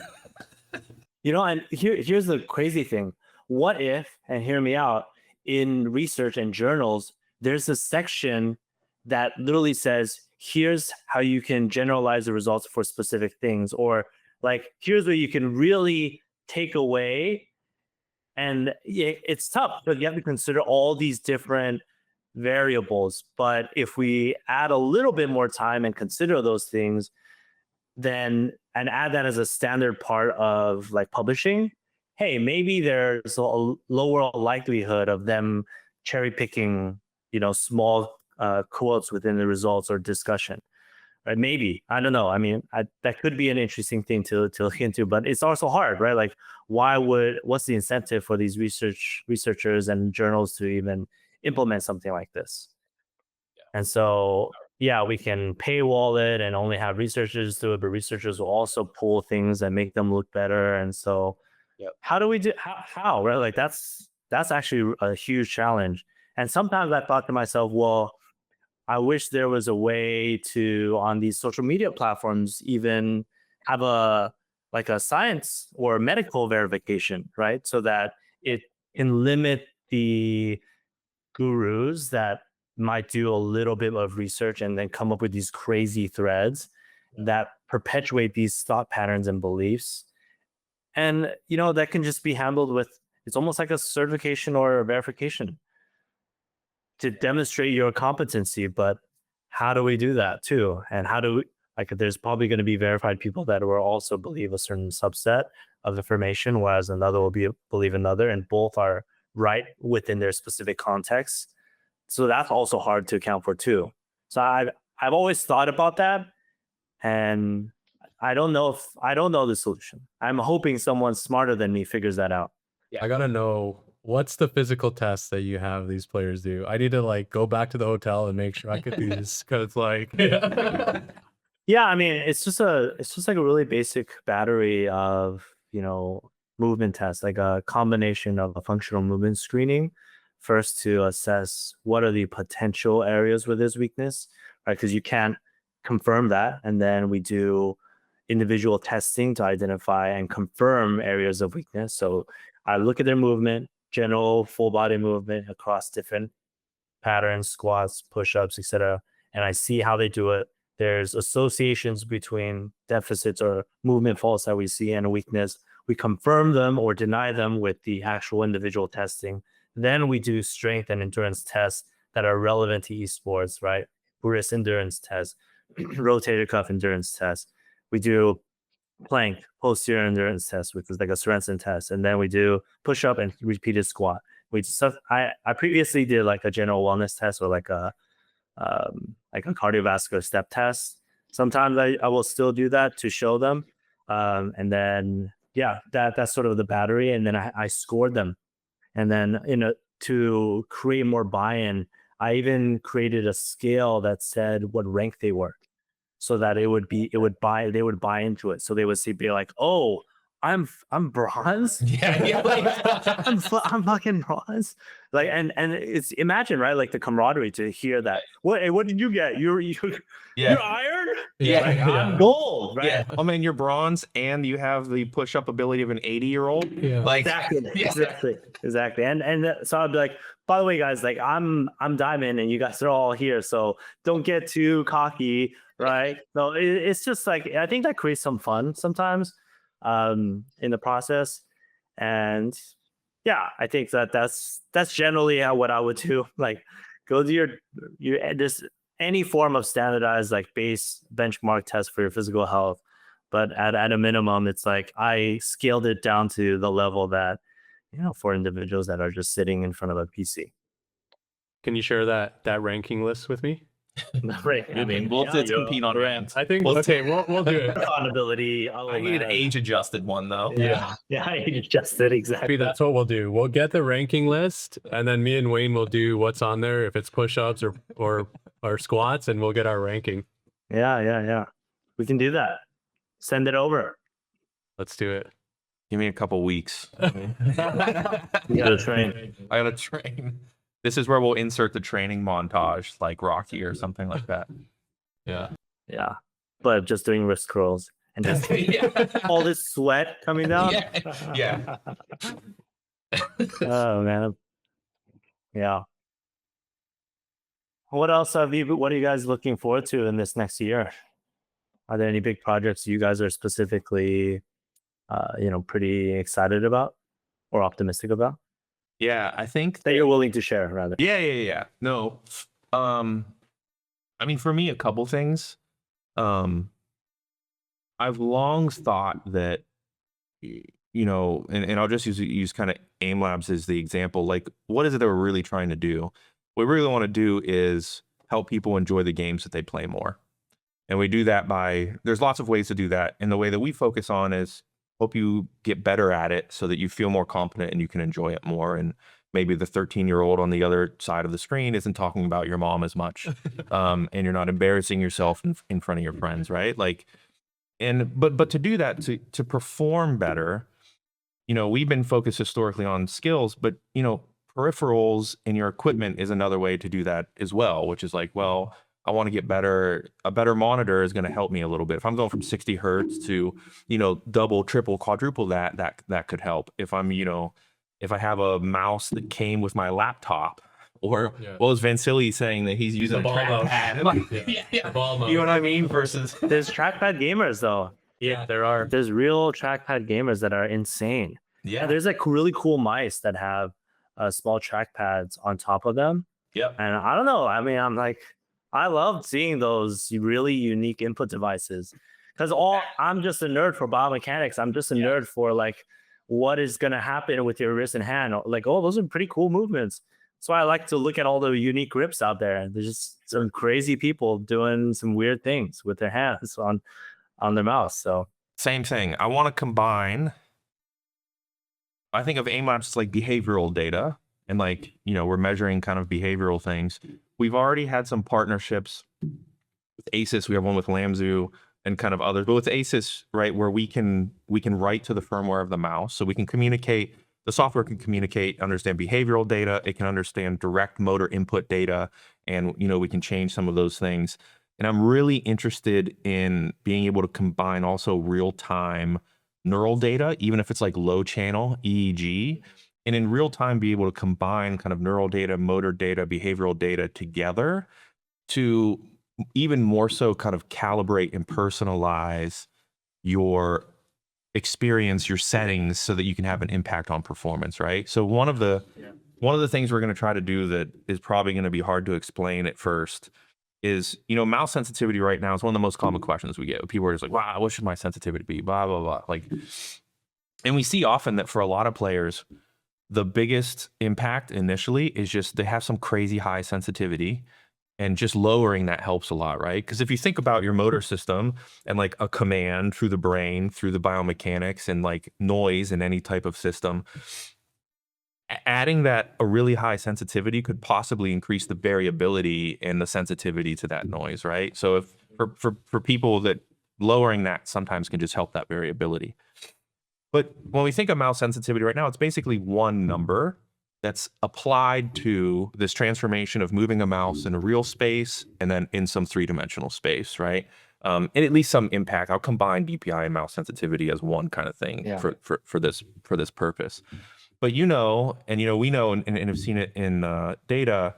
And here's the crazy thing. What if, and hear me out, in research and journals, there's a section that literally says, here's how you can generalize the results for specific things, or like, here's where you can really take away. And it's tough because you have to consider all these different variables. But if we add a little bit more time and consider those things, then and add that as a standard part of like publishing, hey, maybe there's a lower likelihood of them cherry picking, small quotes within the results or discussion. Right? Maybe, I don't know. I mean, that could be an interesting thing to look into, but it's also hard, right? Like, what's the incentive for these researchers and journals to even implement something like this? And so, yeah, we can paywall it and only have researchers do it, but researchers will also pull things and make them look better. And so, how do we do how right? Like that's actually a huge challenge. And sometimes I thought to myself, well, I wish there was a way to, on these social media platforms, even have a science or medical verification, right? So that it can limit the gurus that might do a little bit of research and then come up with these crazy threads that perpetuate these thought patterns and beliefs. And, that can just be handled with, it's almost like a certification or a verification to demonstrate your competency. But how do we do that too? And how do we, there's probably going to be verified people that will also believe a certain subset of information, whereas another will believe another, and both are right within their specific context. So that's also hard to account for too. So I've always thought about that, and I don't know the solution. I'm hoping someone smarter than me figures that out. I gotta know, what's the physical test that you have these players do? I need to go back to the hotel and make sure I could do this, because Yeah, I mean, it's just like a really basic battery of movement tests, like a combination of a functional movement screening, first to assess what are the potential areas where there's weakness, right? Because you can't confirm that, and then we do individual testing to identify and confirm areas of weakness. So I look at their movement, general full body movement across different patterns, squats, push-ups, etc., and I see how they do it. There's associations between deficits or movement faults that we see and a weakness. We confirm them or deny them with the actual individual testing. Then we do strength and endurance tests that are relevant to esports, right? Wrist endurance tests, rotator cuff endurance tests. We do plank, posterior endurance test, which is like a Sorensen test, and then we do push up and repeated squat. I previously did like a general wellness test or like a cardiovascular step test. Sometimes I will still do that to show them, and then that's sort of the battery, and then I scored them, and then to create more buy-in, I even created a scale that said what rank they were, so that they would buy into it. So they would be like, oh, I'm bronze. Yeah. I'm fucking bronze. Like, and it's, imagine, right? Like the camaraderie to hear that. What did you get? You're iron? Yeah. Like, I'm gold, right? Yeah. I mean, you're bronze and you have the push-up ability of an 80-year-old. Yeah. Like, Exactly. And so I'd be like, by the way, guys, like I'm diamond and you guys are all here, so don't get too cocky, right? So it's just like, I think that creates some fun sometimes in the process. And I think that's generally what I would do. Like, go to your this any form of standardized like base benchmark test for your physical health, but at a minimum, it's like I scaled it down to the level that, for individuals that are just sitting in front of a PC. Can you share that ranking list with me? Right. I mean, we'll just compete on rants. I think we'll do it. Accountability. I need an age-adjusted one, though. Yeah, age adjusted, exactly. Maybe that's what we'll do. We'll get the ranking list, and then me and Wayne will do what's on there, if it's push-ups or squats, and we'll get our ranking. Yeah. We can do that. Send it over. Let's do it. Give me a couple weeks. You gotta train. I gotta train. This is where we'll insert the training montage, like Rocky or something like that. Yeah. Yeah. But just doing wrist curls and just all this sweat coming down. Yeah. Oh man. Yeah. What else what are you guys looking forward to in this next year? Are there any big projects you guys are specifically pretty excited about or optimistic about? Yeah, I think That you're willing to share, rather. Yeah. No. I mean, for me, a couple things. I've long thought that, and I'll just use kind of Aimlabs as the example. Like, what is it that we're really trying to do? What we really want to do is help people enjoy the games that they play more. And we do that there's lots of ways to do that. And the way that we focus on is help you get better at it so that you feel more confident and you can enjoy it more. And maybe the 13-year-old on the other side of the screen isn't talking about your mom as much. And you're not embarrassing yourself in front of your friends, right? Like, but to do that, to perform better, we've been focused historically on skills, but, peripherals in your equipment is another way to do that as well, which is like, well, I want to get better. A better monitor is going to help me a little bit. If I'm going from 60 hertz to, double, triple, quadruple that could help. If I'm, if I have a mouse that came with my laptop, or what was Vansili saying that he's using a trackpad? The ball mouse. You know what I mean? Versus There's trackpad gamers though. Yeah, there are. There's real trackpad gamers that are insane. yeah, There's like really cool mice that have small trackpads on top of them. yep. And I don't know. I mean, I love seeing those really unique input devices, because I'm just a nerd for biomechanics. I'm just a nerd for like what is going to happen with your wrist and hand. Like, oh, those are pretty cool movements. So I like to look at all the unique grips out there. There's just some crazy people doing some weird things with their hands on their mouse. So Same thing. I want to combine. I think of Aimlabs as like behavioral data, and like, we're measuring kind of behavioral things. We've already had some partnerships with ASUS. We have one with Lamzu and kind of others, but with ASUS, right, where we can write to the firmware of the mouse, so we can communicate. The software can communicate, understand behavioral data. It can understand direct motor input data, and we can change some of those things. And I'm really interested in being able to combine also real-time neural data, even if it's like low channel EEG, and in real time be able to combine kind of neural data, motor data, behavioral data together to even more so kind of calibrate and personalize your experience, your settings, so that you can have an impact on performance, right? So one of the things we're going to try to do that is probably going to be hard to explain at first is, mouse sensitivity right now is one of the most common questions we get. People are just like, wow, what should my sensitivity be? Blah, blah, blah. Like, and we see often that for a lot of players, the biggest impact initially is just they have some crazy high sensitivity, and just lowering that helps a lot, right? Because if you think about your motor system and like a command through the brain, through the biomechanics and like noise in any type of system, adding that a really high sensitivity could possibly increase the variability and the sensitivity to that noise, right? So if for people that lowering that sometimes can just help that variability. But when we think of mouse sensitivity right now, it's basically one number that's applied to this transformation of moving a mouse in a real space and then in some three-dimensional space, right? And at least some impact. I'll combine DPI and mouse sensitivity as one kind of thing for this purpose. But we know and have seen it in data,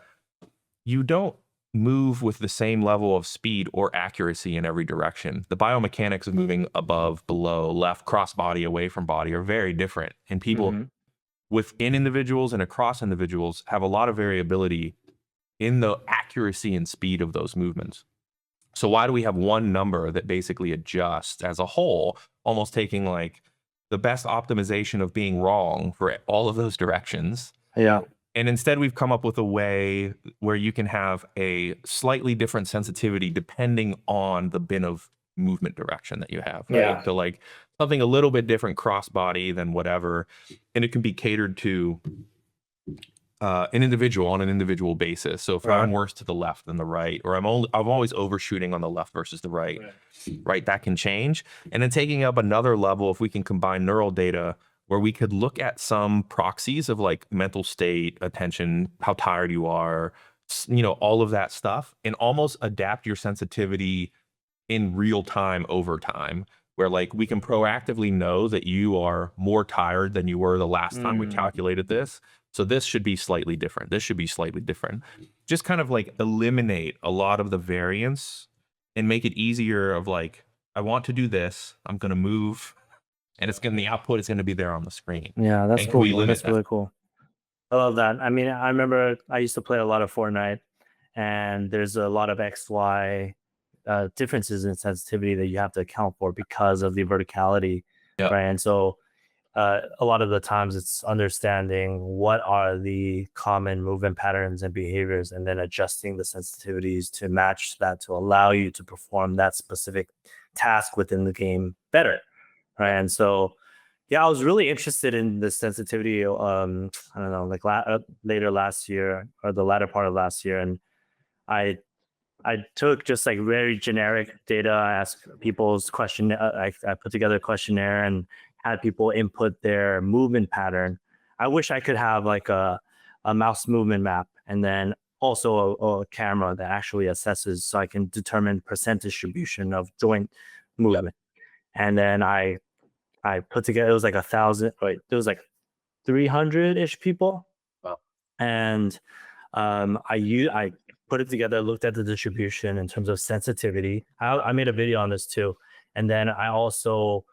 you don't move with the same level of speed or accuracy in every direction. The biomechanics of moving above, below, left, cross body, away from body are very different. And people within individuals and across individuals have a lot of variability in the accuracy and speed of those movements. So why do we have one number that basically adjusts as a whole, almost taking like the best optimization of being wrong for all of those directions? Yeah. And instead, we've come up with a way where you can have a slightly different sensitivity depending on the bin of movement direction that you have. Right? Yeah. So like something a little bit different cross body than whatever, and it can be catered to an individual on an individual basis. So if I'm worse to the left than the right, or I'm always overshooting on the left versus the right, that can change. And then taking up another level, if we can combine neural data where we could look at some proxies of like mental state, attention, how tired you are, all of that stuff, and almost adapt your sensitivity in real time over time, where like we can proactively know that you are more tired than you were the last time we calculated this. So this should be slightly different. This should be slightly different. Just kind of like eliminate a lot of the variance and make it easier of like, I want to do this, I'm going to move, and the output is going to be there on the screen. Yeah, that's And cool. we limit That's that. really cool. I love that. I mean, I remember I used to play a lot of Fortnite, and there's a lot of XY differences in sensitivity that you have to account for because of the verticality, right? And so a lot of the times it's understanding what are the common movement patterns and behaviors, and then adjusting the sensitivities to match that to allow you to perform that specific task within the game better, right? And so yeah, I was really interested in the sensitivity. I don't know, like later last year or the latter part of last year, and I took just like very generic data. I asked people's question. I put together a questionnaire and had people input their movement pattern. I wish I could have like a mouse movement map, and then also a camera that actually assesses, so I can determine percent distribution of joint movement. And then I put together, it was like 1,000, right? It was like 300-ish people. Wow. And I put it together, looked at the distribution in terms of sensitivity. I made a video on this too. And then I also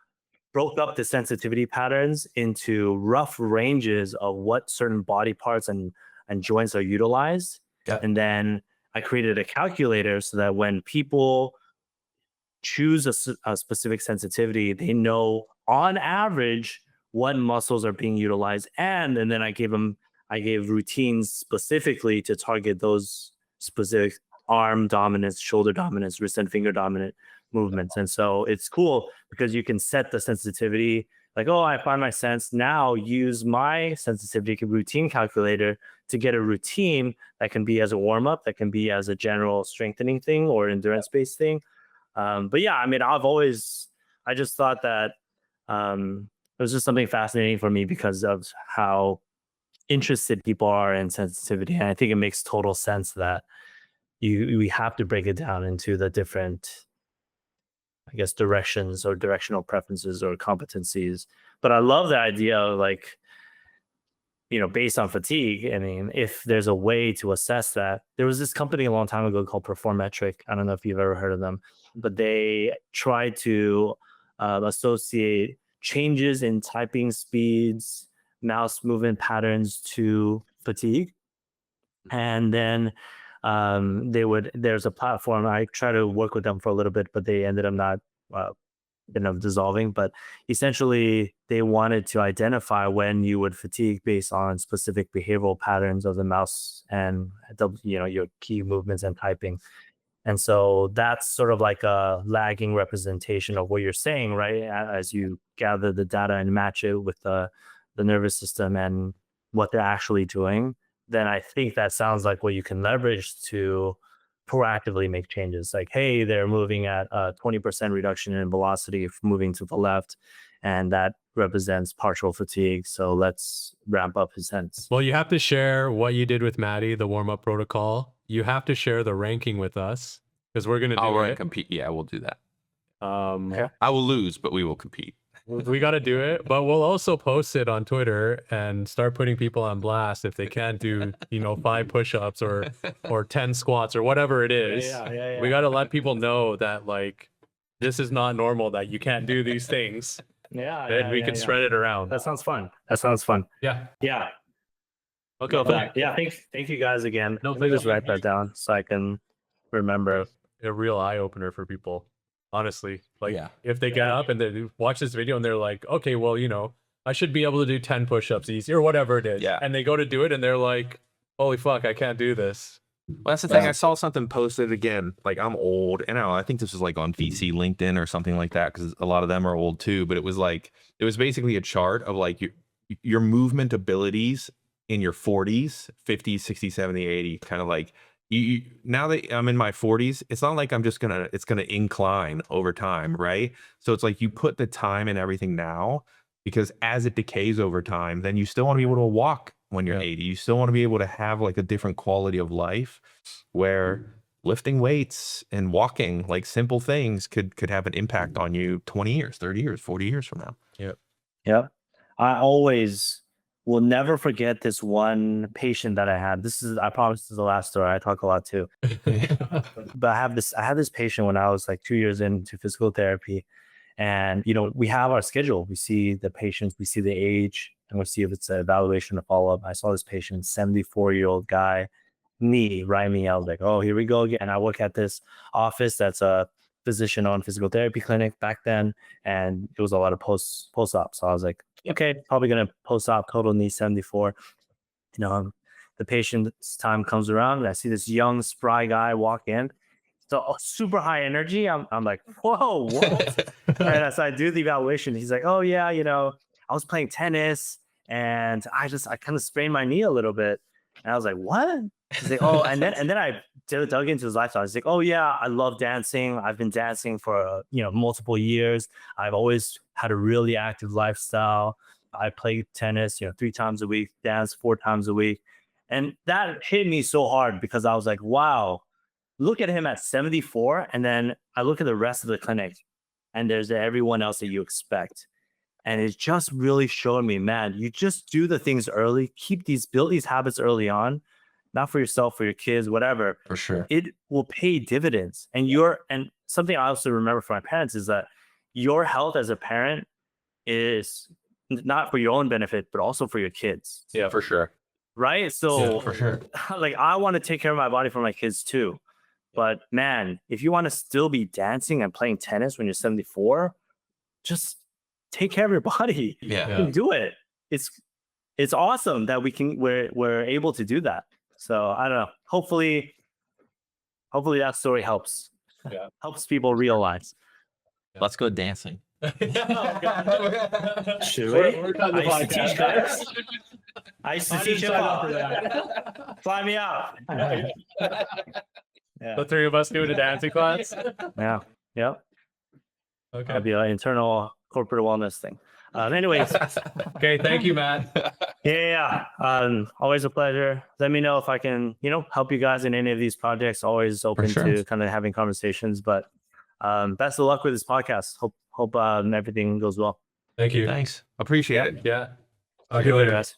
broke up the sensitivity patterns into rough ranges of what certain body parts and joints are utilized. Yeah. And then I created a calculator so that when people choose a specific sensitivity, they know on average what muscles are being utilized, and then I gave routines specifically to target those specific arm dominance, shoulder dominance, wrist and finger dominant movements. And so it's cool because you can set the sensitivity like, oh, I find my sense, now use my sensitivity routine calculator to get a routine that can be as a warm-up, that can be as a general strengthening thing or endurance-based thing. But yeah, I mean, I just thought that it was just something fascinating for me because of how interested people are in sensitivity. And I think it makes total sense that we have to break it down into the different, I guess, directions or directional preferences or competencies. But I love the idea of like, based on fatigue. I mean, if there's a way to assess that, there was this company a long time ago called Performetric. I don't know if you've ever heard of them, but they try to associate changes in typing speeds, mouse movement patterns to fatigue. And then there's a platform. I try to work with them for a little bit, but they ended up not dissolving. But essentially they wanted to identify when you would fatigue based on specific behavioral patterns of the mouse and your key movements and typing. And so that's sort of like a lagging representation of what you're saying, right? As you gather the data and match it with the nervous system and what they're actually doing, then I think that sounds like what you can leverage to proactively make changes. Like, hey, they're moving at a 20% reduction in velocity moving to the left, and that represents partial fatigue. So let's ramp up his sense. Well, you have to share what you did with Maddie, the warm-up protocol. You have to share the ranking with us because we're going to do we're it. gonna compete. Yeah, we'll do that. Yeah. I will lose, but we will compete. We got to do it, but we'll also post it on Twitter and start putting people on blast if they can't do, 5 push-ups or 10 squats or whatever it is. Yeah. We got to let people know that like this is not normal, that you can't do these things. And we can spread it around. That sounds fun. Yeah. Yeah. Okay. Love that. Yeah. Thank you guys again. No, Let me just write that down so I can remember. A real eye opener for people. Honestly, like Yeah. if they get up and they watch this video and they're like, okay, well, I should be able to do 10 push-ups easy or whatever it is. Yeah. And they go to do it and they're like, holy fuck, I can't do this. Well, that's the thing. I saw something posted again. Like, I'm old, and I think this was like on VC LinkedIn or something like that, because a lot of them are old too. But it was basically a chart of like your movement abilities in your 40s, 50s, 60s, 70s, 80s, kind of like now that I'm in my 40s, it's not like it's gonna incline over time, right? So it's like you put the time and everything now, because as it decays over time, then you still want to be able to walk when you're 80. You still want to be able to have like a different quality of life where lifting weights and walking, like simple things, could have an impact on you 20 years, 30 years, 40 years from now. Yep. I always will never forget this one patient that I had. I promise this is the last story. I talk a lot too. But I had this patient when I was like 2 years into physical therapy. And, we have our schedule. We see the patients, we see the age, and we see if it's an evaluation or follow-up. I saw this patient, 74-year-old guy, right knee. I was like, oh, here we go again. And I work at this office that's a physician-owned physical therapy clinic back then. And it was a lot of post-op. So I was like, okay, probably going to post-op, total knee 74. The patient's time comes around and I see this young, spry guy walk in. So super high energy. I'm like, whoa, what? And as I do the evaluation, he's like, oh yeah, I was playing tennis and I kind of sprained my knee a little bit. And I was like, what? He's like, oh, and then I dug into his lifestyle. He's like, oh yeah, I love dancing. I've been dancing for multiple years. I've always had a really active lifestyle. I play tennis, 3 times a week, dance 4 times a week. And that hit me so hard because I was like, wow, look at him at 74. And then I look at the rest of the clinic and there's everyone else that you expect. And it just really showed me, man, you just do the things early, build these habits early on, not for yourself, for your kids, whatever. For sure. It will pay dividends. And something I also remember from my parents is that your health as a parent is not for your own benefit, but also for your kids. Yeah, for sure. Right? So Yeah, for sure. Like I want to take care of my body for my kids too. But man, if you want to still be dancing and playing tennis when you're 74, just take care of your body. Yeah. You can do it. It's awesome that we're able to do that. So I don't know. Hopefully that story helps. Yeah. Helps people realize. Let's go dancing. Should we? We're cutting the I used to teach podcast. guys. I used to I teach didn't hip sign up for hop. that. Fly me out. The 3 of us doing a dancing class. Yeah. Yep. Okay. That'd be an internal corporate wellness thing. Anyways, Okay, thank you, Matt. yeah. Always a pleasure. Let me know if I can, help you guys in any of these projects. Always open sure. to kind of having conversations. But best of luck with this podcast. Hope everything goes well. Thank you. Thanks. Appreciate it. Yeah. See you later, guys.